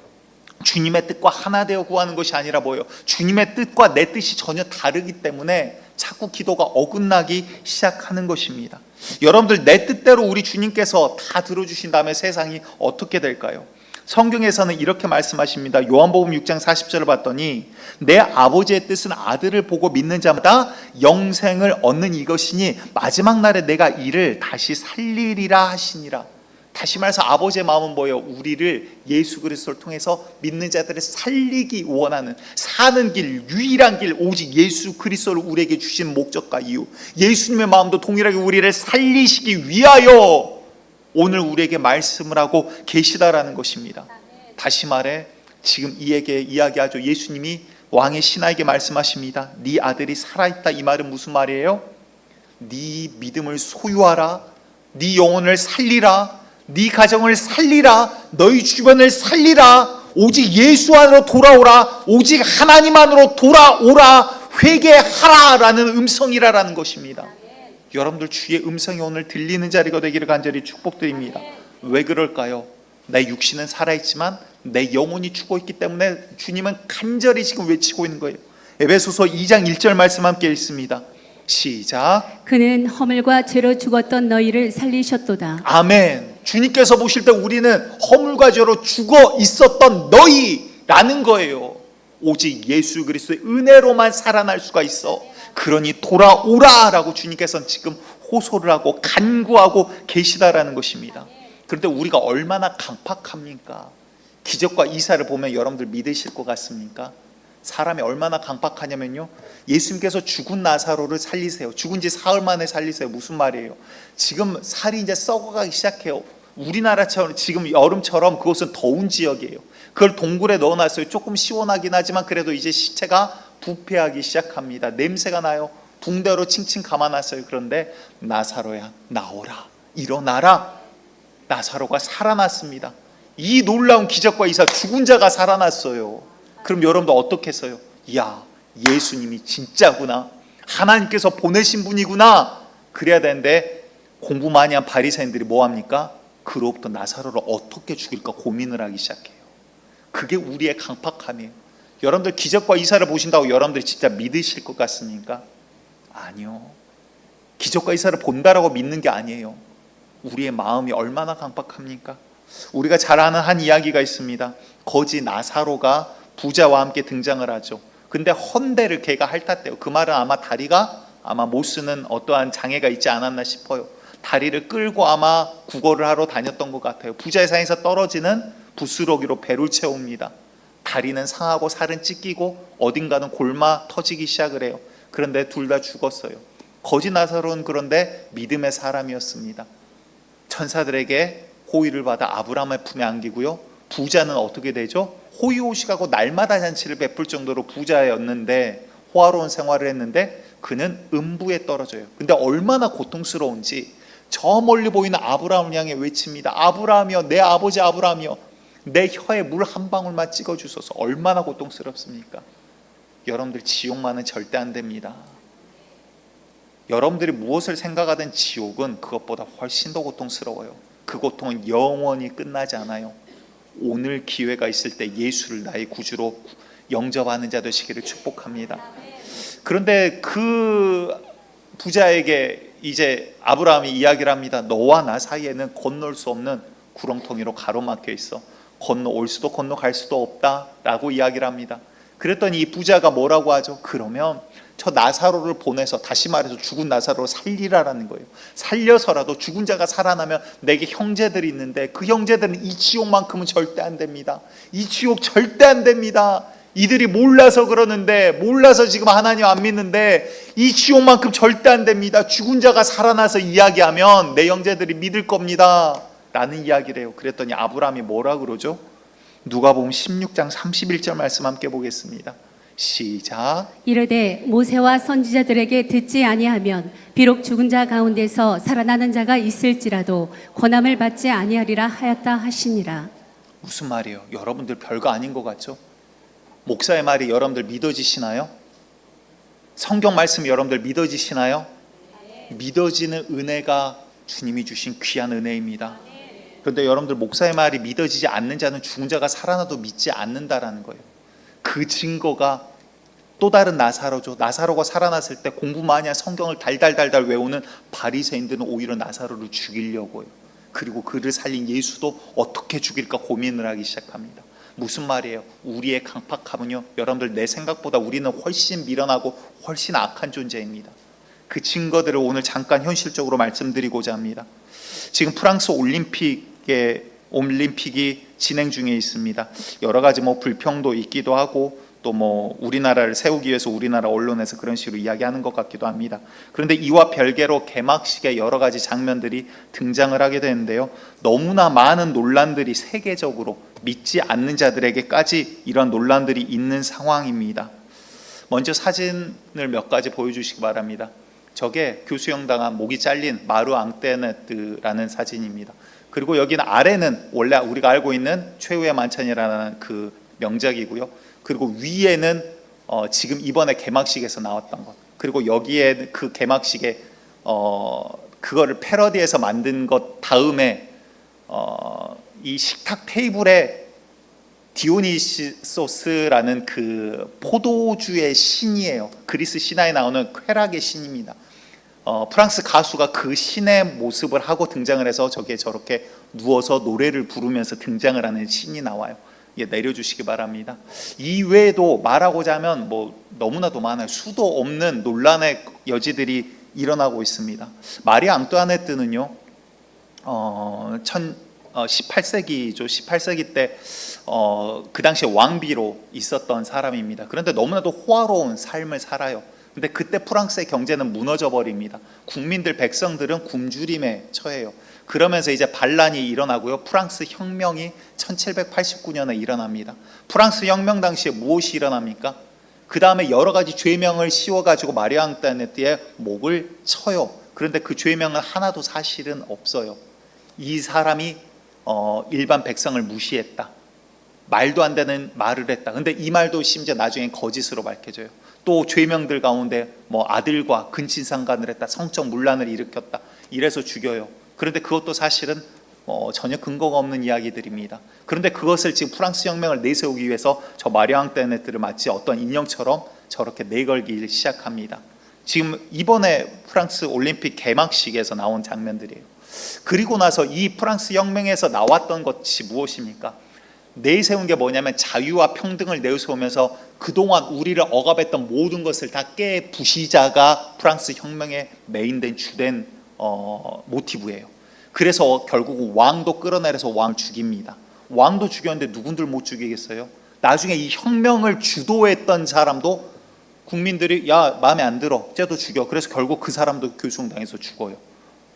주님의 뜻과 하나 되어 구하는 것이 아니라 뭐예요? 주님의 뜻과 내 뜻이 전혀 다르기 때문에 자꾸 기도가 어긋나기 시작하는 것입니다. 여러분들, 내 뜻대로 우리 주님께서 다 들어주신 다음에 세상이 어떻게 될까요? 성경에서는 이렇게 말씀하십니다. 요한복음 6장 40절을 봤더니 내 아버지의 뜻은 아들을 보고 믿는 자마다 영생을 얻는 이것이니 마지막 날에 내가 이를 다시 살리리라 하시니라. 다시 말해서 아버지의 마음은 뭐예요? 우리를 예수 그리스도를 통해서 믿는 자들을 살리기 원하는, 사는 길, 유일한 길, 오직 예수 그리스도를 우리에게 주신 목적과 이유. 예수님의 마음도 동일하게 우리를 살리시기 위하여 오늘 우리에게 말씀을 하고 계시다라는 것입니다. 다시 말해 지금 이에게 이야기하죠. 예수님이 왕의 신하에게 말씀하십니다. 네 아들이 살아있다. 이 말은 무슨 말이에요? 네 믿음을 소유하라. 네 영혼을 살리라. 네 가정을 살리라. 너희 주변을 살리라. 오직 예수 안으로 돌아오라. 오직 하나님 안으로 돌아오라. 회개하라라는 음성이라라는 것입니다. 여러분들 주의 음성이 오늘 들리는 자리가 되기를 간절히 축복드립니다. 왜 그럴까요? 내 육신은 살아있지만 내 영혼이 죽어있기 때문에 주님은 간절히 지금 외치고 있는 거예요. 에베소서 2장 1절 말씀 함께 읽습니다. 시작. 그는 허물과 죄로 죽었던 너희를 살리셨도다. 아멘. 주님께서 보실 때 우리는 허물과 죄로 죽어 있었던 너희라는 거예요. 오직 예수 그리스도의 은혜로만 살아날 수가 있어. 그러니 돌아오라라고 주님께서는 지금 호소를 하고 간구하고 계시다라는 것입니다. 그런데 우리가 얼마나 강팍합니까? 기적과 이사를 보면 여러분들 믿으실 것 같습니까? 사람이 얼마나 강팍하냐면요, 예수님께서 죽은 나사로를 살리세요. 죽은 지 사흘 만에 살리세요. 무슨 말이에요? 지금 살이 이제 썩어가기 시작해요. 우리나라처럼 지금 여름처럼 그곳은 더운 지역이에요. 그걸 동굴에 넣어놨어요. 조금 시원하긴 하지만 그래도 이제 시체가 부패하기 시작합니다. 냄새가 나요. 붕대로 칭칭 감아놨어요. 그런데 나사로야 나오라, 일어나라. 나사로가 살아났습니다. 이 놀라운 기적과 이사, 죽은 자가 살아났어요. 그럼 여러분도 어떻겠어요? 야, 예수님이 진짜구나, 하나님께서 보내신 분이구나, 그래야 되는데 공부 많이 한 바리새인들이 뭐합니까? 그로부터 나사로를 어떻게 죽일까 고민을 하기 시작해요. 그게 우리의 강팍함이에요. 여러분들 기적과 이사를 보신다고 여러분들이 진짜 믿으실 것 같습니까? 아니요. 기적과 이사를 본다라고 믿는 게 아니에요. 우리의 마음이 얼마나 강팍합니까? 우리가 잘 아는 한 이야기가 있습니다. 거지 나사로가 부자와 함께 등장을 하죠. 근데 헌대를 걔가 핥았대요. 그 말은 아마 다리가 못 쓰는 어떠한 장애가 있지 않았나 싶어요. 다리를 끌고 아마 구걸을 하러 다녔던 것 같아요. 부자의 상에서 떨어지는 부스러기로 배를 채웁니다. 다리는 상하고 살은 찢기고 어딘가는 골마 터지기 시작을 해요. 그런데 둘 다 죽었어요. 거지 나사로는 그런데 믿음의 사람이었습니다. 천사들에게 호의를 받아 아브라함의 품에 안기고요. 부자는 어떻게 되죠? 호의호식하고 날마다 잔치를 베풀 정도로 부자였는데 호화로운 생활을 했는데 그는 음부에 떨어져요. 근데 얼마나 고통스러운지 저 멀리 보이는 아브라함을 향해 외칩니다. 아브라함이여, 내 아버지 아브라함이여, 내 혀에 물 한 방울만 찍어주소서. 얼마나 고통스럽습니까? 여러분들 지옥만은 절대 안 됩니다. 여러분들이 무엇을 생각하든 지옥은 그것보다 훨씬 더 고통스러워요. 그 고통은 영원히 끝나지 않아요. 오늘 기회가 있을 때 예수를 나의 구주로 영접하는 자 되시기를 축복합니다. 그런데 그 부자에게 이제 아브라함이 이야기를 합니다. 너와 나 사이에는 건널 수 없는 구렁텅이로 가로막혀 있어. 건너올 수도 건너갈 수도 없다라고 이야기를 합니다. 그랬더니 이 부자가 뭐라고 하죠? 그러면 저 나사로를 보내서, 다시 말해서 죽은 나사로를 살리라라는 거예요. 살려서라도 죽은 자가 살아나면 내게 형제들이 있는데 그 형제들은 이 지옥만큼은 절대 안 됩니다. 이 지옥 절대 안 됩니다. 이들이 몰라서 그러는데, 몰라서 지금 하나님 안 믿는데 이 지옥만큼 절대 안 됩니다. 죽은 자가 살아나서 이야기하면 내 형제들이 믿을 겁니다 라는 이야기를 해요. 그랬더니 아브라함이 뭐라 그러죠? 누가복음 16장 31절 말씀 함께 보겠습니다. 시작. 이르되 모세와 선지자들에게 듣지 아니하면 비록 죽은 자 가운데서 살아나는 자가 있을지라도 권함을 받지 아니하리라 하였다 하시니라. 무슨 말이에요? 여러분들 별거 아닌 것 같죠? 목사의 말이 여러분들 믿어지시나요? 성경 말씀이 여러분들 믿어지시나요? 믿어지는 은혜가 주님이 주신 귀한 은혜입니다. 그런데 여러분들 목사의 말이 믿어지지 않는 자는 죽은 자가 살아나도 믿지 않는다라는 거예요. 그 증거가 또 다른 나사로죠. 나사로가 살아났을 때 공부 많이 한 성경을 달달달달 외우는 바리새인들은 오히려 나사로를 죽이려고 해요. 그리고 그를 살린 예수도 어떻게 죽일까 고민을 하기 시작합니다. 무슨 말이에요? 우리의 강팍함은요, 여러분들 내 생각보다 우리는 훨씬 미련하고 훨씬 악한 존재입니다. 그 증거들을 오늘 잠깐 현실적으로 말씀드리고자 합니다. 지금 프랑스 올림픽이 진행 중에 있습니다. 여러 가지 불평도 있기도 하고 또 우리나라를 세우기 위해서 우리나라 언론에서 그런 식으로 이야기하는 것 같기도 합니다. 그런데 이와 별개로 개막식에 여러 가지 장면들이 등장을 하게 되는데요. 너무나 많은 논란들이 세계적으로 믿지 않는 자들에게까지 이런 논란들이 있는 상황입니다. 먼저 사진을 몇 가지 보여주시기 바랍니다. 저게 교수형 당한 목이 잘린 마루 앙떼네트라는 사진입니다. 그리고 여기는 아래는 원래 우리가 알고 있는 최후의 만찬이라는 그 명작이고요. 그리고 위에는 지금 이번에 개막식에서 나왔던 것, 그리고 여기에 그 개막식에 그거를 패러디해서 만든 것 다음에 이 식탁 테이블에 디오니소스라는 그 포도주의 신이에요. 그리스 신화에 나오는 쾌락의 신입니다. 프랑스 가수가 그 신의 모습을 하고 등장을 해서 저기에 저렇게 누워서 노래를 부르면서 등장을 하는 신이 나와요. 예, 내려주시기 바랍니다. 이 외에도 말하고자 하면 뭐 너무나도 많아요. 수도 없는 논란의 여지들이 일어나고 있습니다. 마리 앙뚜아네트는요, 18세기죠. 18세기 때 그 당시에 왕비로 있었던 사람입니다. 그런데 너무나도 호화로운 삶을 살아요. 근데 그때 프랑스의 경제는 무너져 버립니다. 국민들, 백성들은 굶주림에 처해요. 그러면서 이제 반란이 일어나고요. 프랑스 혁명이 1789년에 일어납니다. 프랑스 혁명 당시에 무엇이 일어납니까? 그 다음에 여러 가지 죄명을 씌워가지고 마리 앙뚜아네트의 목을 쳐요. 그런데 그 죄명은 하나도 사실은 없어요. 이 사람이 일반 백성을 무시했다, 말도 안 되는 말을 했다. 근데 이 말도 심지어 나중에 거짓으로 밝혀져요. 또 죄명들 가운데 뭐 아들과 근친상간을 했다, 성적 문란을 일으켰다, 이래서 죽여요. 그런데 그것도 사실은 전혀 근거가 없는 이야기들입니다. 그런데 그것을 지금 프랑스 혁명을 내세우기 위해서 저 마리 앙뚜아네트를 마치 어떤 인형처럼 저렇게 내걸기 시작합니다. 지금 이번에 프랑스 올림픽 개막식에서 나온 장면들이에요. 그리고 나서 이 프랑스 혁명에서 나왔던 것이 무엇입니까? 내세운 게 뭐냐면 자유와 평등을 내세우면서 그동안 우리를 억압했던 모든 것을 다 깨부시자가 프랑스 혁명의 메인된 주된 모티브예요. 그래서 결국 왕도 끌어내려서 왕 죽입니다. 왕도 죽였는데 누군들 못 죽이겠어요? 나중에 이 혁명을 주도했던 사람도 국민들이 야 마음에 안 들어, 쟤도 죽여. 그래서 결국 그 사람도 교수당해서 죽어요.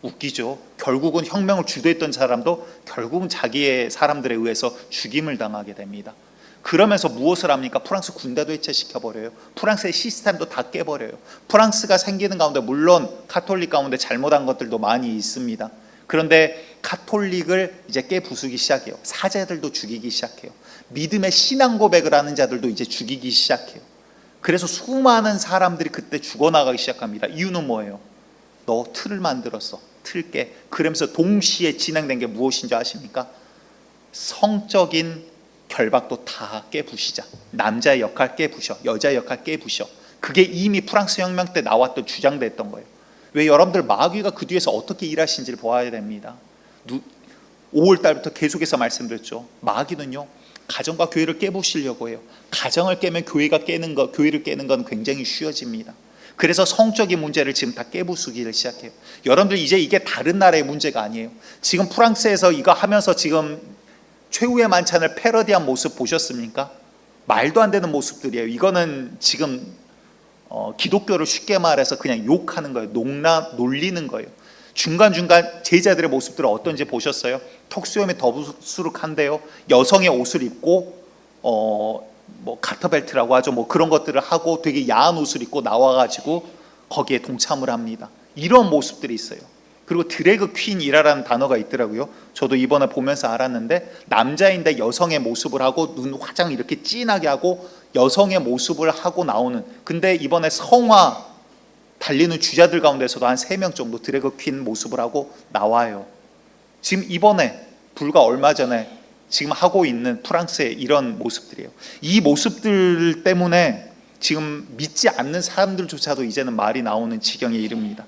웃기죠. 결국은 혁명을 주도했던 사람도 결국은 자기의 사람들에 의해서 죽임을 당하게 됩니다. 그러면서 무엇을 합니까? 프랑스 군대도 해체시켜버려요. 프랑스의 시스템도 다 깨버려요. 프랑스가 생기는 가운데 물론 카톨릭 가운데 잘못한 것들도 많이 있습니다. 그런데 카톨릭을 이제 깨부수기 시작해요. 사제들도 죽이기 시작해요. 믿음의 신앙 고백을 하는 자들도 이제 죽이기 시작해요. 그래서 수많은 사람들이 그때 죽어나가기 시작합니다. 이유는 뭐예요? 너 틀을 만들었어, 틀 깨. 그러면서 동시에 진행된 게 무엇인지 아십니까? 성적인 결박도 다 깨부시자. 남자의 역할 깨부셔, 여자의 역할 깨부셔. 그게 이미 프랑스 혁명 때 나왔던 주장됐던 거예요. 왜 여러분들 마귀가 그 뒤에서 어떻게 일하신지를 보아야 됩니다. 5월 달부터 계속해서 말씀드렸죠. 마귀는요, 가정과 교회를 깨부시려고 해요. 가정을 깨면 교회를 깨는 건 굉장히 쉬워집니다. 그래서 성적인 문제를 지금 다 깨부수기를 시작해요. 여러분들 이제 이게 다른 나라의 문제가 아니에요. 지금 프랑스에서 이거 하면서 지금 최후의 만찬을 패러디한 모습 보셨습니까? 말도 안 되는 모습들이에요. 이거는 지금 기독교를 쉽게 말해서 그냥 욕하는 거예요. 놀리는 거예요. 중간중간 제자들의 모습들은 어떤지 보셨어요? 턱수염이 더부스룩한데요, 여성의 옷을 입고 뭐 가터벨트라고 하죠. 뭐 그런 것들을 하고 되게 야한 옷을 입고 나와가지고 거기에 동참을 합니다. 이런 모습들이 있어요. 그리고 드래그 퀸이라는 단어가 있더라고요. 저도 이번에 보면서 알았는데, 남자인데 여성의 모습을 하고 눈 화장 이렇게 진하게 하고 여성의 모습을 하고 나오는. 근데 이번에 성화 달리는 주자들 가운데서도 한 3명 정도 드래그 퀸 모습을 하고 나와요. 지금 이번에 불과 얼마 전에 지금 하고 있는 프랑스의 이런 모습들이에요. 이 모습들 때문에 지금 믿지 않는 사람들조차도 이제는 말이 나오는 지경에 이릅니다.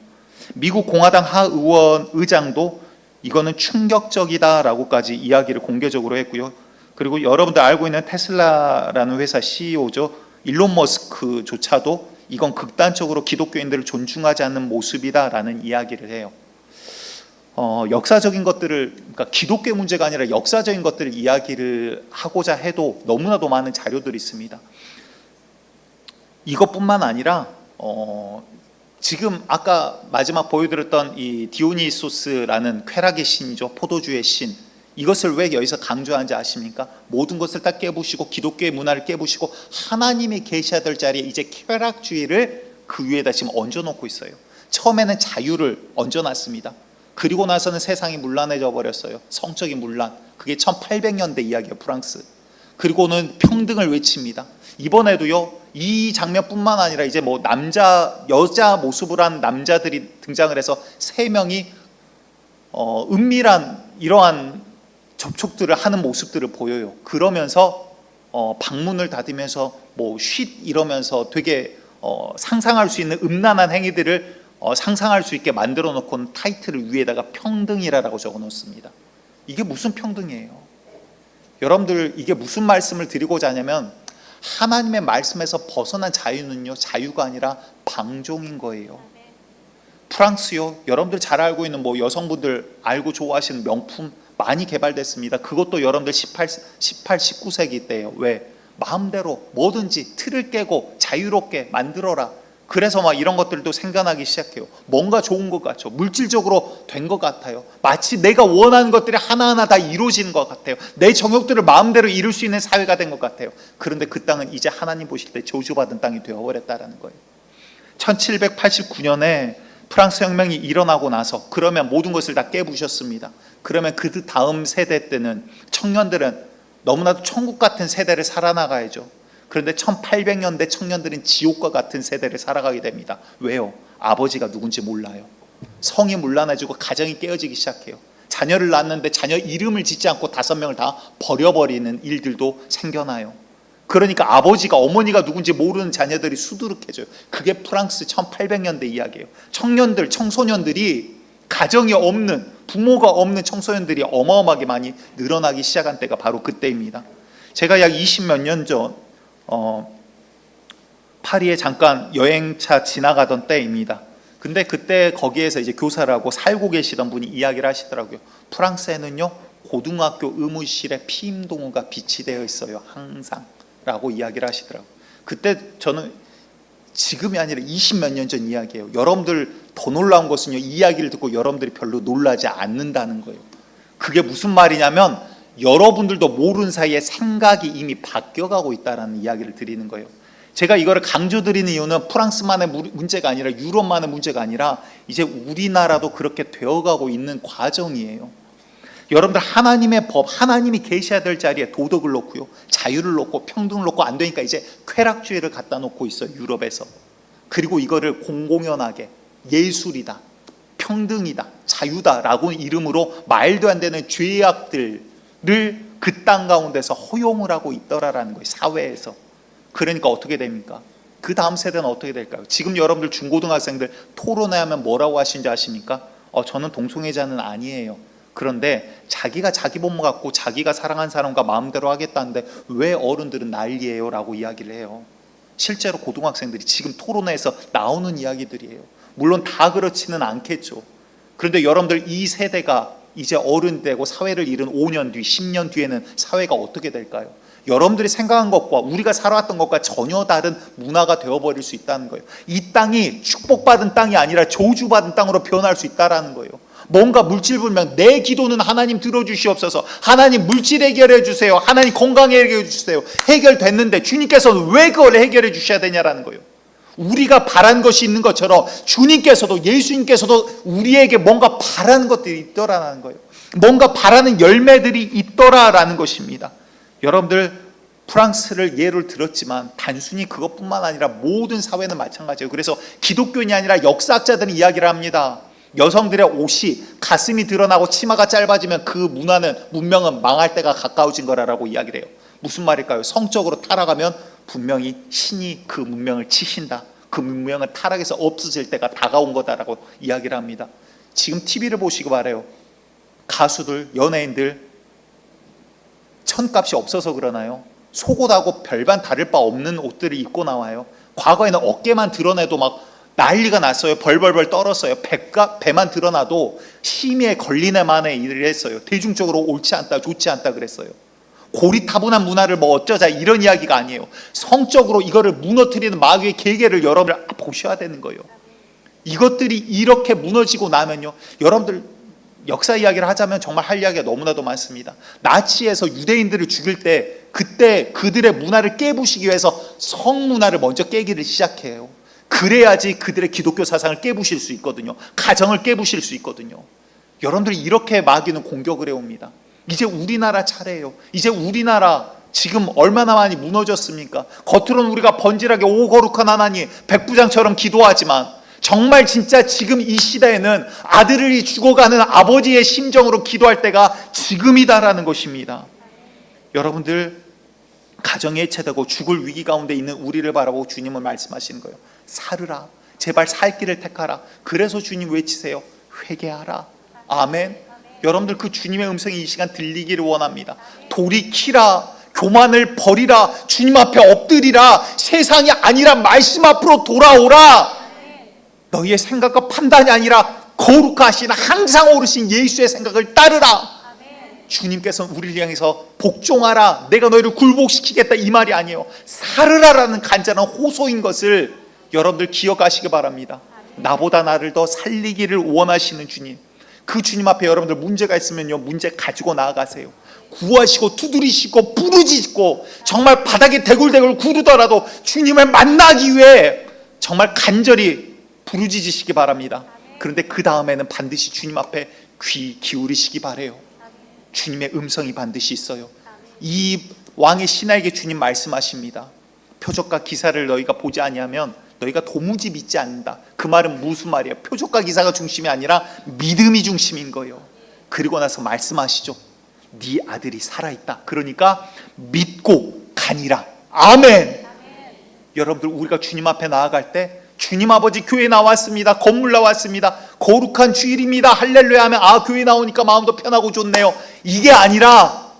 미국 공화당 하의원 의장도 이거는 충격적이다라고까지 이야기를 공개적으로 했고요. 그리고 여러분들 알고 있는 테슬라라는 회사 CEO죠. 일론 머스크조차도 이건 극단적으로 기독교인들을 존중하지 않는 모습이다라는 이야기를 해요. 역사적인 것들을, 그러니까 기독교 문제가 아니라 역사적인 것들을 이야기를 하고자 해도 너무나도 많은 자료들이 있습니다. 이것뿐만 아니라 지금 아까 마지막 보여드렸던 이 디오니소스라는 쾌락의 신이죠. 포도주의 신. 이것을 왜 여기서 강조하는지 아십니까? 모든 것을 다 깨부시고 기독교의 문화를 깨부시고 하나님이 계셔야 될 자리에 이제 쾌락주의를 그 위에다 지금 얹어놓고 있어요. 처음에는 자유를 얹어놨습니다. 그리고 나서는 세상이 문란해져 버렸어요. 성적인 문란. 그게 1800년대 이야기예요, 프랑스. 그리고는 평등을 외칩니다. 이번에도요, 이 장면뿐만 아니라 이제 뭐 여자 모습을 한 남자들이 등장을 해서 3명이 은밀한 이러한 접촉들을 하는 모습들을 보여요. 그러면서 방문을 닫으면서 뭐 쉿 이러면서 되게 상상할 수 있는 음란한 행위들을 상상할 수 있게 만들어 놓고 타이틀을 위에다가 평등이라고 적어 놓습니다. 이게 무슨 평등이에요? 여러분들, 이게 무슨 말씀을 드리고자 하냐면 하나님의 말씀에서 벗어난 자유는요, 자유가 아니라 방종인 거예요. 프랑스요, 여러분들 잘 알고 있는 뭐 여성분들 알고 좋아하시는 명품 많이 개발됐습니다. 그것도 여러분들 18, 19세기 때예요. 왜? 마음대로 뭐든지 틀을 깨고 자유롭게 만들어라. 그래서 막 이런 것들도 생겨나기 시작해요. 뭔가 좋은 것 같죠. 물질적으로 된 것 같아요. 마치 내가 원하는 것들이 하나하나 다 이루어지는 것 같아요. 내 정욕들을 마음대로 이룰 수 있는 사회가 된 것 같아요. 그런데 그 땅은 이제 하나님 보실 때 저주받은 땅이 되어버렸다는 거예요. 1789년에 프랑스 혁명이 일어나고 나서 그러면 모든 것을 다 깨부셨습니다. 그러면 그 다음 세대 때는 청년들은 너무나도 천국 같은 세대를 살아나가야죠. 그런데 1800년대 청년들은 지옥과 같은 세대를 살아가게 됩니다. 왜요? 아버지가 누군지 몰라요. 성이 문란해지고 가정이 깨어지기 시작해요. 자녀를 낳았는데 자녀 이름을 짓지 않고 5명을 다 버려버리는 일들도 생겨나요. 그러니까 아버지가, 어머니가 누군지 모르는 자녀들이 수두룩해져요. 그게 프랑스 1800년대 이야기예요. 청년들, 청소년들이 가정이 없는, 부모가 없는 청소년들이 어마어마하게 많이 늘어나기 시작한 때가 바로 그때입니다. 제가 약 20몇 년 전 파리에 잠깐 여행차 지나가던 때입니다. 근데 그때 거기에서 이제 교사를 하고 살고 계시던 분이 이야기를 하시더라고요. 프랑스에는요, 고등학교 의무실에 피임 동호가 비치되어 있어요. 항상. 라고 이야기를 하시더라고요. 그때 저는 지금이 아니라 20몇 년 전 이야기예요. 여러분들 더 놀라운 것은요, 이 이야기를 듣고 여러분들이 별로 놀라지 않는다는 거예요. 그게 무슨 말이냐면 여러분들도 모르는 사이에 생각이 이미 바뀌어가고 있다는 이야기를 드리는 거예요. 제가 이거를 강조드리는 이유는 프랑스만의 문제가 아니라 유럽만의 문제가 아니라 이제 우리나라도 그렇게 되어가고 있는 과정이에요. 여러분들, 하나님의 법, 하나님이 계셔야 될 자리에 도덕을 놓고요, 자유를 놓고 평등을 놓고 안 되니까 이제 쾌락주의를 갖다 놓고 있어요, 유럽에서. 그리고 이거를 공공연하게 예술이다, 평등이다, 자유다라고 이름으로 말도 안 되는 죄악들을 그 땅 가운데서 허용을 하고 있더라라는 거예요, 사회에서. 그러니까 어떻게 됩니까? 그 다음 세대는 어떻게 될까요? 지금 여러분들 중고등학생들 토론회 하면 뭐라고 하시는지 아십니까? 저는 동성애자는 아니에요. 그런데 자기가 자기 몸 갖고 자기가 사랑한 사람과 마음대로 하겠다는데 왜 어른들은 난리예요? 라고 이야기를 해요. 실제로 고등학생들이 지금 토론회에서 나오는 이야기들이에요. 물론 다 그렇지는 않겠죠. 그런데 여러분들, 이 세대가 이제 어른 되고 사회를 잃은 5년 뒤, 10년 뒤에는 사회가 어떻게 될까요? 여러분들이 생각한 것과 우리가 살아왔던 것과 전혀 다른 문화가 되어버릴 수 있다는 거예요. 이 땅이 축복받은 땅이 아니라 저주받은 땅으로 변할 수 있다는 거예요. 뭔가 물질불명, 내 기도는 하나님 들어주시옵소서, 하나님 물질 해결해 주세요, 하나님 건강 해결해 주세요. 해결됐는데 주님께서는 왜 그걸 해결해 주셔야 되냐라는 거예요. 우리가 바란 것이 있는 것처럼 주님께서도, 예수님께서도 우리에게 뭔가 바라는 것들이 있더라라는 거예요. 뭔가 바라는 열매들이 있더라라는 것입니다. 여러분들, 프랑스를 예를 들었지만 단순히 그것뿐만 아니라 모든 사회는 마찬가지예요. 그래서 기독교인이 아니라 역사학자들은 이야기를 합니다. 여성들의 옷이 가슴이 드러나고 치마가 짧아지면 그 문명은 망할 때가 가까워진 거라고 이야기를 해요. 무슨 말일까요? 성적으로 타락하면 분명히 신이 그 문명을 치신다, 그 문명은 타락해서 없어질 때가 다가온 거다라고 이야기를 합니다. 지금 TV를 보시고 말해요. 가수들, 연예인들 천값이 없어서 그러나요? 속옷하고 별반 다를 바 없는 옷들을 입고 나와요. 과거에는 어깨만 드러내도 막 난리가 났어요. 벌벌벌 떨었어요. 배만 드러나도 심의에 걸리네 만에 일을 했어요. 대중적으로 옳지 않다, 좋지 않다 그랬어요. 고리타분한 문화를 뭐 어쩌자 이런 이야기가 아니에요. 성적으로 이거를 무너뜨리는 마귀의 계계를 여러분들 보셔야 되는 거예요. 이것들이 이렇게 무너지고 나면요, 여러분들 역사 이야기를 하자면 정말 할 이야기가 너무나도 많습니다. 나치에서 유대인들을 죽일 때 그때 그들의 문화를 깨부시기 위해서 성문화를 먼저 깨기를 시작해요. 그래야지 그들의 기독교 사상을 깨부실 수 있거든요. 가정을 깨부실 수 있거든요. 여러분들이 이렇게 마귀는 공격을 해옵니다. 이제 우리나라 차례예요. 이제 우리나라 지금 얼마나 많이 무너졌습니까? 겉으로는 우리가 번질하게 오 거룩한 하나님 백부장처럼 기도하지만 정말 진짜 지금 이 시대에는 아들이 죽어가는 아버지의 심정으로 기도할 때가 지금이다라는 것입니다. 여러분들 가정이 해체되고 죽을 위기 가운데 있는 우리를 바라보고 주님은 말씀하시는 거예요. 살으라. 제발 살 길을 택하라. 그래서 주님 외치세요. 회개하라. 아멘. 여러분들 그 주님의 음성이 이 시간 들리기를 원합니다. 돌이키라. 교만을 버리라. 주님 앞에 엎드리라. 세상이 아니라 말씀 앞으로 돌아오라. 너희의 생각과 판단이 아니라 거룩하신 항상 오르신 예수의 생각을 따르라. 주님께서는 우리를 향해서 복종하라. 내가 너희를 굴복시키겠다 이 말이 아니에요. 살으라라는 간절한 호소인 것을 여러분들 기억하시기 바랍니다. 나보다 나를 더 살리기를 원하시는 주님, 그 주님 앞에 여러분들 문제가 있으면요, 문제 가지고 나아가세요. 구하시고 두드리시고 부르짖고 정말 바닥에 대굴대굴 구르더라도 주님을 만나기 위해 정말 간절히 부르짖으시기 바랍니다. 그런데 그 다음에는 반드시 주님 앞에 귀 기울이시기 바래요. 주님의 음성이 반드시 있어요. 이 왕의 신하에게 주님 말씀하십니다. 표적과 기사를 너희가 보지 아니하면 너희가 도무지 믿지 않는다. 그 말은 무슨 말이에요? 표적과 기사가 중심이 아니라 믿음이 중심인 거예요. 그리고 나서 말씀하시죠. 네 아들이 살아있다. 그러니까 믿고 가니라. 아멘. 여러분들 우리가 주님 앞에 나아갈 때 주님 아버지 교회 나왔습니다. 건물 나왔습니다. 거룩한 주일입니다. 할렐루야 하면 아 교회 나오니까 마음도 편하고 좋네요. 이게 아니라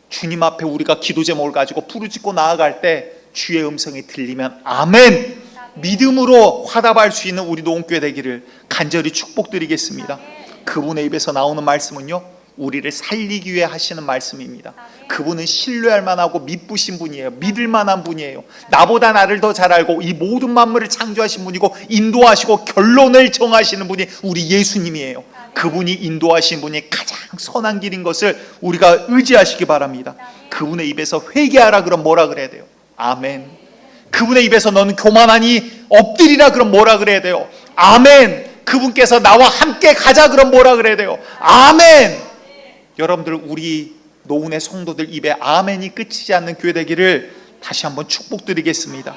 주님 앞에 우리가 기도 제목을 가지고 부르짖고 나아갈 때 주의 음성이 들리면 아멘. 믿음으로 화답할 수 있는 우리 노원교회 되기를 간절히 축복드리겠습니다. 그분의 입에서 나오는 말씀은요, 우리를 살리기 위해 하시는 말씀입니다. 그분은 신뢰할 만하고 믿으신 분이에요. 믿을 만한 분이에요. 나보다 나를 더 잘 알고 이 모든 만물을 창조하신 분이고 인도하시고 결론을 정하시는 분이 우리 예수님이에요. 그분이 인도하신 분이 가장 선한 길인 것을 우리가 의지하시기 바랍니다. 그분의 입에서 회개하라 그럼 뭐라 그래야 돼요? 아멘. 그분의 입에서 너는 교만하니 엎드리라 그럼 뭐라 그래야 돼요? 아멘. 그분께서 나와 함께 가자 그럼 뭐라 그래야 돼요? 아멘. 여러분들 우리 노은의 성도들 입에 아멘이 끝이지 않는 교회 되기를 다시 한번 축복드리겠습니다.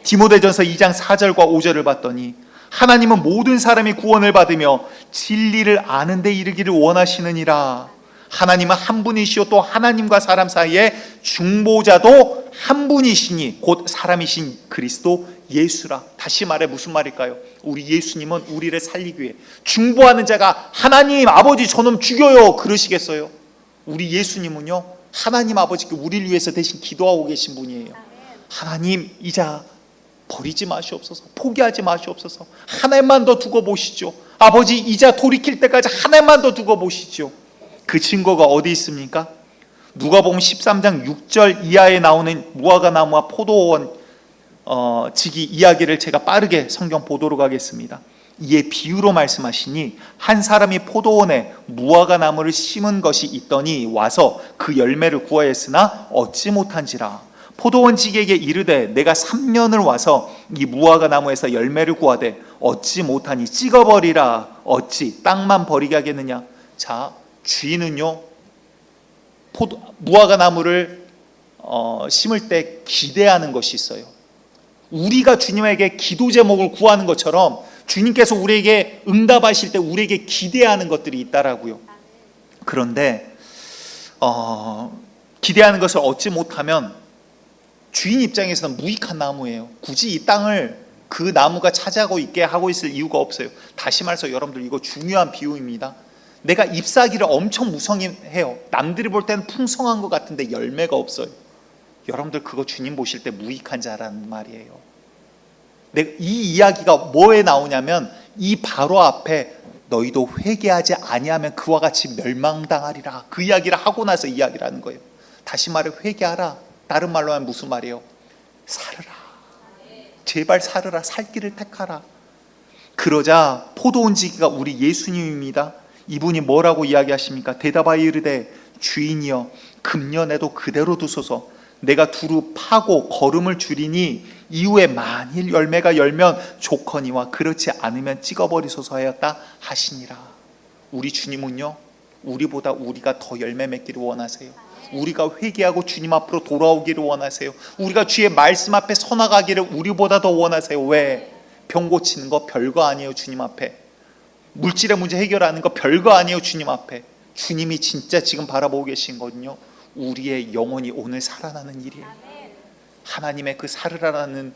디모데전서 2장 4절과 5절을 봤더니 하나님은 모든 사람이 구원을 받으며 진리를 아는 데 이르기를 원하시느니라. 하나님은 한 분이시요 또 하나님과 사람 사이에 중보자도 한 분이시니 곧 사람이신 그리스도 예수라. 다시 말해 무슨 말일까요? 우리 예수님은 우리를 살리기 위해 중보하는 자가 하나님 아버지 저놈 죽여요 그러시겠어요? 우리 예수님은요 하나님 아버지께 우리를 위해서 대신 기도하고 계신 분이에요. 하나님 이자 버리지 마시옵소서. 포기하지 마시옵소서. 한 해만 더 두고 보시죠. 아버지 이자 돌이킬 때까지 한 해만 더 두고 보시죠. 그 증거가 어디 있습니까? 누가복음 13장 6절 이하에 나오는 무화과 나무와 포도원 지기 이야기를 제가 빠르게 성경 보도록 하겠습니다. 이에 비유로 말씀하시니 한 사람이 포도원에 무화과 나무를 심은 것이 있더니 와서 그 열매를 구하였으나 얻지 못한지라. 포도원 지기에게 이르되 내가 3년을 와서 이 무화과 나무에서 열매를 구하되 얻지 못하니 찍어버리라. 어찌 땅만 버리게 하겠느냐. 자, 주인은요 무화과 나무를 심을 때 기대하는 것이 있어요. 우리가 주님에게 기도 제목을 구하는 것처럼 주님께서 우리에게 응답하실 때 우리에게 기대하는 것들이 있다라고요. 그런데 기대하는 것을 얻지 못하면 주인 입장에서는 무익한 나무예요. 굳이 이 땅을 그 나무가 차지하고 있게 하고 있을 이유가 없어요. 다시 말해서 여러분들 이거 중요한 비유입니다. 내가 잎사귀를 엄청 무성해요. 남들이 볼 때는 풍성한 것 같은데 열매가 없어요. 여러분들 그거 주님 보실 때 무익한 자라는 말이에요. 이 이야기가 뭐에 나오냐면 이 바로 앞에 너희도 회개하지 아니하면 그와 같이 멸망당하리라. 그 이야기를 하고 나서 이야기를 하는 거예요. 다시 말해 회개하라. 다른 말로 하면 무슨 말이에요? 살으라. 제발 살으라. 살 길을 택하라. 그러자 포도원 지기가 우리 예수님입니다. 이분이 뭐라고 이야기하십니까? 대답하여 이르되 주인이여 금년에도 그대로 두소서. 내가 두루 파고 거름을 줄이니 이후에 만일 열매가 열면 좋거니와 그렇지 않으면 찍어버리소서 하였다 하시니라. 우리 주님은요 우리보다 우리가 더 열매 맺기를 원하세요. 우리가 회개하고 주님 앞으로 돌아오기를 원하세요. 우리가 주의 말씀 앞에 서나가기를 우리보다 더 원하세요. 왜? 병 고치는 거 별거 아니에요. 주님 앞에 물질의 문제 해결하는 거 별거 아니에요. 주님 앞에 주님이 진짜 지금 바라보고 계신 거는요, 우리의 영혼이 오늘 살아나는 일이에요. 하나님의 그 살으라는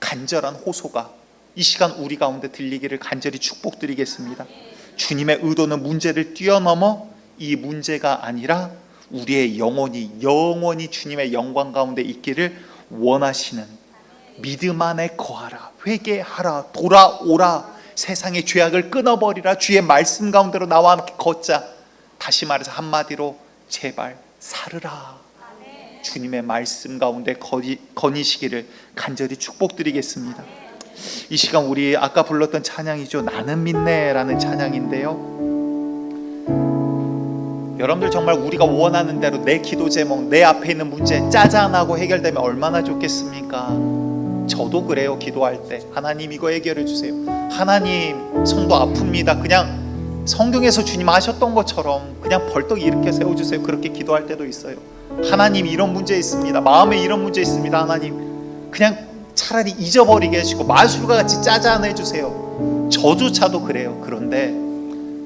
간절한 호소가 이 시간 우리 가운데 들리기를 간절히 축복드리겠습니다. 주님의 의도는 문제를 뛰어넘어 이 문제가 아니라 우리의 영원히 주님의 영광 가운데 있기를 원하시는, 믿음 안에 거하라, 회개하라, 돌아오라, 세상의 죄악을 끊어버리라, 주의 말씀 가운데로 나와 함께 걷자. 다시 말해서 한마디로 제발 살으라. 주님의 말씀 가운데 거니시기를 간절히 축복드리겠습니다. 이 시간 우리 아까 불렀던 찬양이죠. 나는 믿네라는 찬양인데요, 여러분들 정말 우리가 원하는 대로 내 기도 제목, 내 앞에 있는 문제 짜잔하고 해결되면 얼마나 좋겠습니까? 저도 그래요. 기도할 때 하나님 이거 해결해 주세요. 하나님 성도 아픕니다. 그냥 성경에서 주님 하셨던 것처럼 그냥 벌떡 일으켜 세워주세요. 그렇게 기도할 때도 있어요. 하나님 이런 문제 있습니다. 마음에 이런 문제 있습니다. 하나님 그냥 차라리 잊어버리게 해주시고 마술과 같이 짜잔해 주세요. 저조차도 그래요. 그런데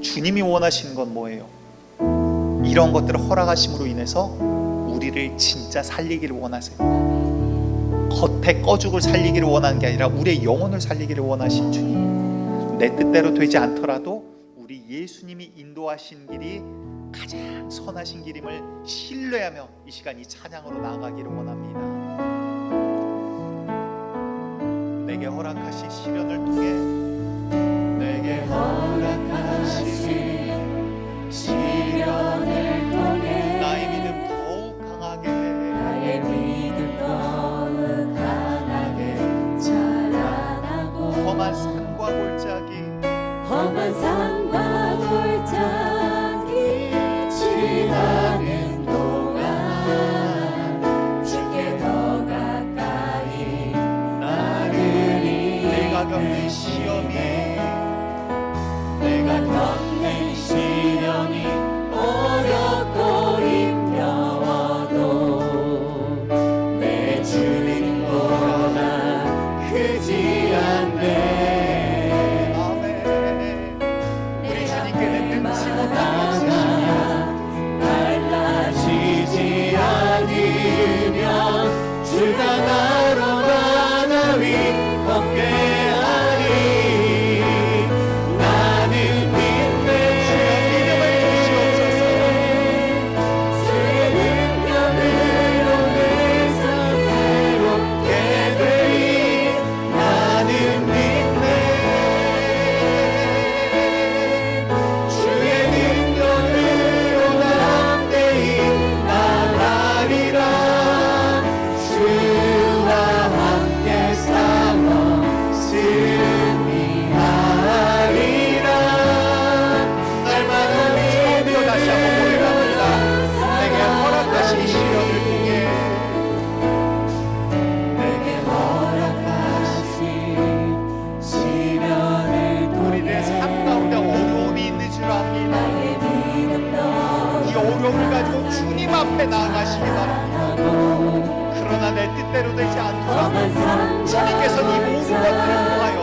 주님이 원하시는 건 뭐예요? 이런 것들을 허락하심으로 인해서 우리를 진짜 살리기를 원하세요. 겉에 꺼죽을 살리기를 원하는 게 아니라 우리의 영혼을 살리기를 원하신 주님, 내 뜻대로 되지 않더라도 우리 예수님이 인도하신 길이 가장 선하신 길임을 신뢰하며 이 시간 이 찬양으로 나아가기를 원합니다. 내게 허락하신 시련을 통해, 내게 허락하신 시련을 통해 나의 믿음 더욱 강하게, 나의 믿음 더욱 강하게 자라나고, 험한 산과 골짜기, 험한 산과 골짜기 지나는 동안 주께 더 가까이 나르리. 내가 겪는 시험이, 내가 겪는 시련이 어렵고 힘겨워도 내 주님보다 크지 않네. 아멘. 우리 주님께는 능치 못한 달라지지 않으면 주가 나로 나위 걷게 하리. 나는 믿네. 주의 능력으로 내 삶 새롭게 되리. 나는 믿네. 주의 능력으로 담대히 나가리라. 주와 함께 싸워 승리하리라. 날마다 처음부터 다시 한번 고백합니다. 내게 허락하신 시련을 통해, 내게 허락하신 시련을 우리의 삶 가운데 어려움이 있는 줄 압니다. 나의 믿음 이 어려움을 가지고 주님 앞에 나아가시기 바랍니다. 그러나 내 뜻대로 되지 않더라도 주님께서는 이 모든 것들을 통하여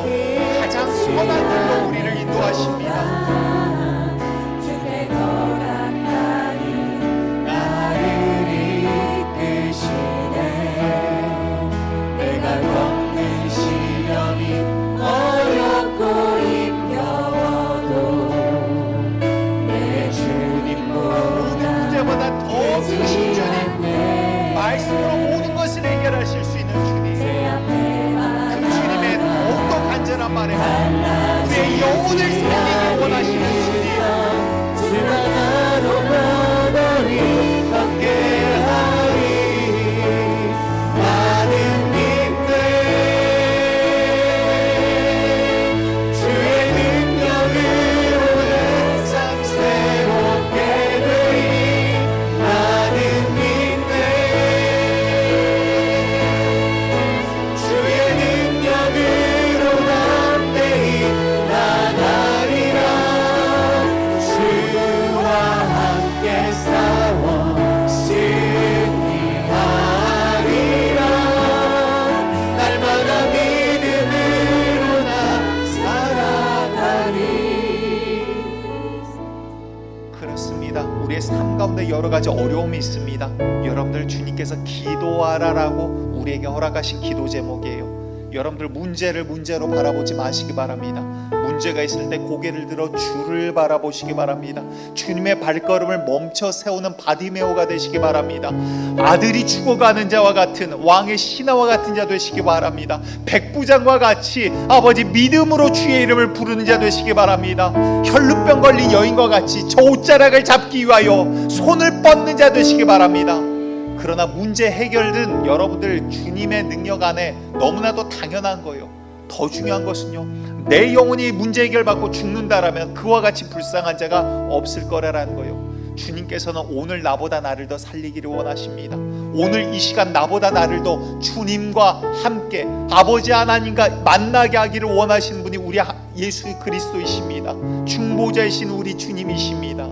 가장 선한 길로 우리를 인도하십니다. 주께 더 가까이 나를 이끄시네. 내가 겪는 시련이 어렵고 힘겨워도 내 주님보다 문제보다 더 크신 주님, 말씀으로 모든 것을 해결하실 수 있는 주님, 그 주님의 더욱더 간절한 말에 우리의 영혼을 살리기 원하시는 주님, 주가 나로 나더니 함께하리. 나는 믿네. 주의 능력으로 내 삶 새롭게 되리. 나는 믿네. 주의 능력으로 담대히 나가리라. 우리의 삶 가운데 여러 가지 어려움이 있습니다. 여러분들 주님께서 기도하라라고 우리에게 허락하신 기도 제목이에요. 여러분들 문제를 문제로 바라보지 마시기 바랍니다. 문제가 있을 때 고개를 들어 주를 바라보시기 바랍니다. 주님의 발걸음을 멈춰 세우는 바디메오가 되시기 바랍니다. 아들이 죽어가는 자와 같은 왕의 신하와 같은 자 되시기 바랍니다. 백부장과 같이 아버지 믿음으로 주의 이름을 부르는 자 되시기 바랍니다. 혈루병 걸린 여인과 같이 저 옷자락을 잡기 위하여 손을 뻗는 자 되시기 바랍니다. 그러나 문제 해결은 여러분들 주님의 능력 안에 너무나도 당연한 거예요. 더 중요한 것은요, 내 영혼이 문제 해결받고 죽는다라면 그와 같이 불쌍한 자가 없을 거라는 거예요. 주님께서는 오늘 나보다 나를 더 살리기를 원하십니다. 오늘 이 시간 나보다 나를 더 주님과 함께 아버지 하나님과 만나게 하기를 원하시는 분이 우리 예수 그리스도이십니다. 중보자이신 우리 주님이십니다.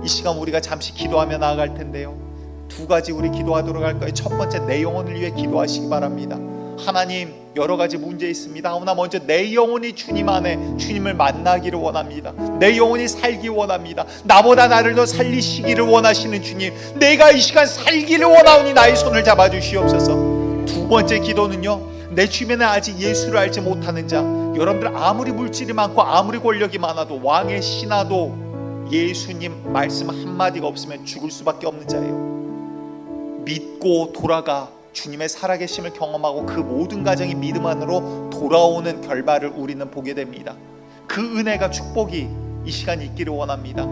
이 시간 우리가 잠시 기도하며 나아갈 텐데요, 두 가지 우리 기도하도록 할 거예요. 첫 번째, 내 영혼을 위해 기도하시기 바랍니다. 하나님, 여러 가지 문제 있습니다. 하나 먼저 내 영혼이 주님 안에 주님을 만나기를 원합니다. 내 영혼이 살기 원합니다. 나보다 나를 더 살리시기를 원하시는 주님, 내가 이 시간 살기를 원하오니 나의 손을 잡아주시옵소서. 두 번째 기도는요, 내 주변에 아직 예수를 알지 못하는 자, 여러분들 아무리 물질이 많고 아무리 권력이 많아도 왕의 신하도 예수님 말씀 한마디가 없으면 죽을 수밖에 없는 자예요. 믿고 돌아가 주님의 살아계심을 경험하고 그 모든 가정이 믿음 안으로 돌아오는 결말을 우리는 보게 됩니다. 그 은혜가 축복이 이 시간 있기를 원합니다.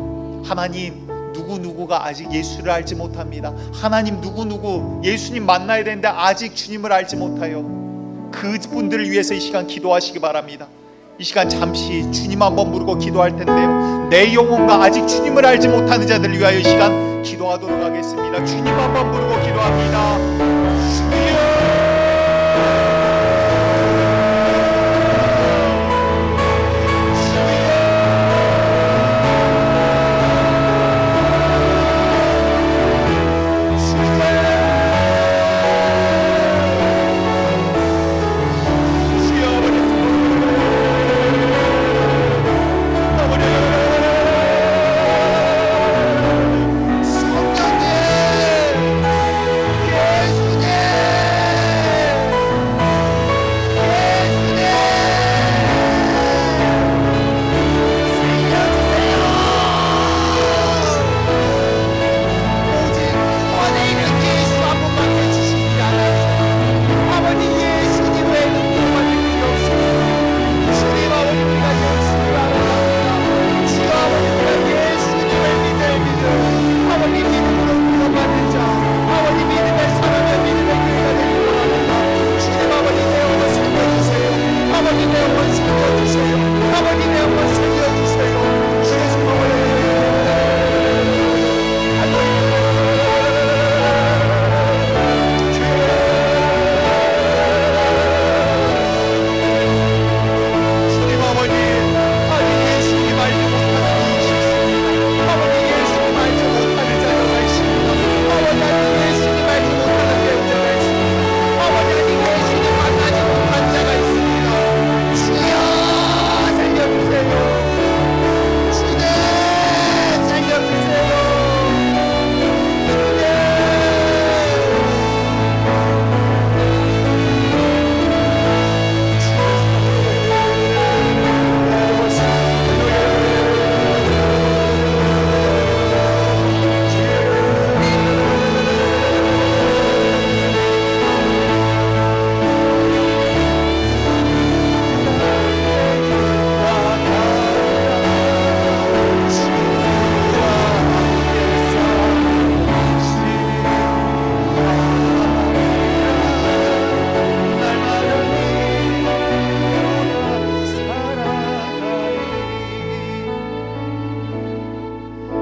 하나님, 누구누구가 아직 예수를 알지 못합니다. 하나님, 누구누구 예수님 만나야 되는데 아직 주님을 알지 못하여 그분들을 위해서 이 시간 기도하시기 바랍니다. 이 시간 잠시 주님 한번 부르고 기도할 텐데요, 내 영혼과 아직 주님을 알지 못하는 자들을 위하여 이 시간 기도하도록 하겠습니다. 주님 한번 부르고 기도합니다.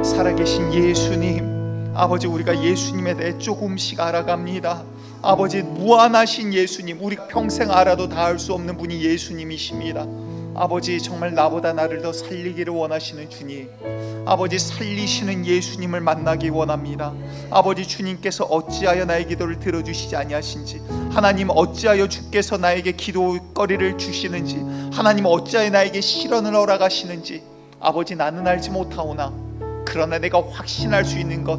살아계신 예수님, 아버지, 우리가 예수님에 대해 조금씩 알아갑니다. 아버지, 무한하신 예수님, 우리가 평생 알아도 다 알 수 없는 분이 예수님이십니다. 아버지, 정말 나보다 나를 더 살리기를 원하시는 주님, 아버지, 살리시는 예수님을 만나기 원합니다. 아버지, 주님께서 어찌하여 나의 기도를 들어주시지 아니하신지, 하나님 어찌하여 주께서 나에게 기도거리를 주시는지, 하나님 어찌하여 나에게 실현을 허락하시는지, 아버지, 나는 알지 못하오나 그러나 내가 확신할 수 있는 것,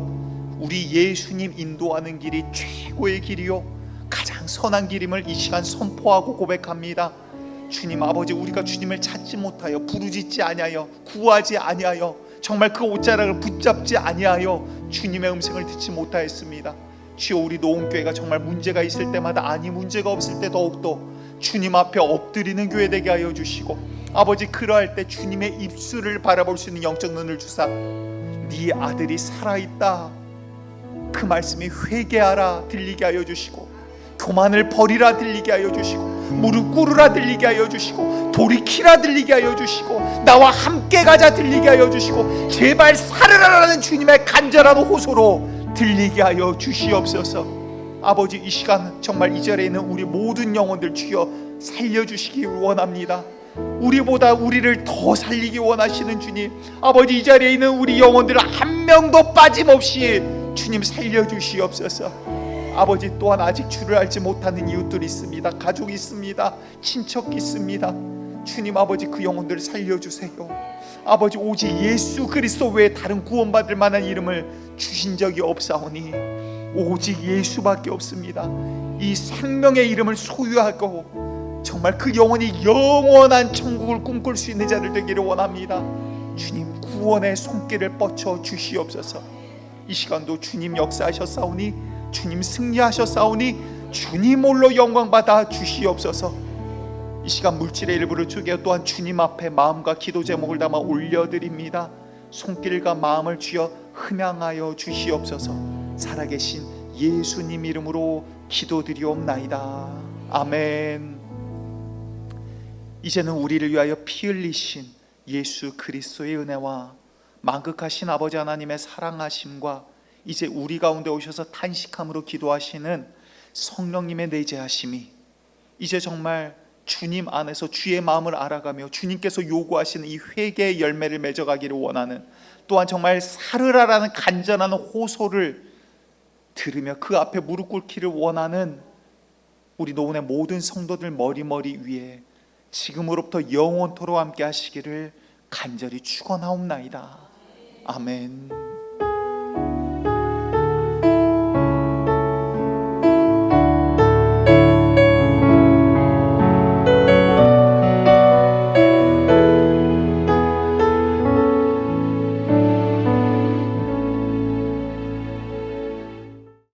우리 예수님 인도하는 길이 최고의 길이요 가장 선한 길임을 이 시간 선포하고 고백합니다. 주님 아버지, 우리가 주님을 찾지 못하여, 부르짖지 아니하여, 구하지 아니하여, 정말 그 옷자락을 붙잡지 아니하여 주님의 음성을 듣지 못하였습니다. 주여, 우리 노원교회가 정말 문제가 있을 때마다, 아니 문제가 없을 때 더욱더 주님 앞에 엎드리는 교회 되게 하여 주시고, 아버지 그러할 때 주님의 입술을 바라볼 수 있는 영적 눈을 주사 네 아들이 살아있다, 그 말씀이 회개하라 들리게 하여 주시고, 교만을 버리라 들리게 하여 주시고, 무릎 꿇으라 들리게 하여 주시고, 돌이키라 들리게 하여 주시고, 나와 함께 가자 들리게 하여 주시고, 제발 살으라라는 주님의 간절한 호소로 들리게 하여 주시옵소서. 아버지, 이 시간 정말 이 자리에 있는 우리 모든 영혼들 주여 살려주시기 원합니다. 우리보다 우리를 더 살리기 원하시는 주님, 아버지 이 자리에 있는 우리 영혼들 한 명도 빠짐없이 주님 살려주시옵소서. 아버지, 또한 아직 주를 알지 못하는 이웃들이 있습니다. 가족이 있습니다. 친척이 있습니다. 주님 아버지, 그 영혼들을 살려주세요. 아버지, 오직 예수 그리스도 외에 다른 구원받을 만한 이름을 주신 적이 없사오니 오직 예수밖에 없습니다. 이 생명의 이름을 소유하고 정말 그 영혼이 영원한 천국을 꿈꿀 수 있는 자들 되기를 원합니다. 주님, 구원의 손길을 뻗쳐 주시옵소서. 이 시간도 주님 역사하셨사오니, 주님 승리하셨사오니 주님 홀로 영광 받아 주시옵소서. 이 시간 물질의 일부를 주게 또한 주님 앞에 마음과 기도 제목을 담아 올려드립니다. 손길과 마음을 쥐어 흠양하여 주시옵소서. 살아계신 예수님 이름으로 기도드리옵나이다. 아멘. 이제는 우리를 위하여 피 흘리신 예수 그리스도의 은혜와 만극하신 아버지 하나님의 사랑하심과 이제 우리 가운데 오셔서 탄식함으로 기도하시는 성령님의 내재하심이 이제 정말 주님 안에서 주의 마음을 알아가며 주님께서 요구하시는 이 회개의 열매를 맺어가기를 원하는, 또한 정말 살으라라는 간절한 호소를 들으며 그 앞에 무릎 꿇기를 원하는 우리 노원의 모든 성도들 머리 위에 지금으로부터 영원토록 함께 하시기를 간절히 축원하옵나이다. 아멘.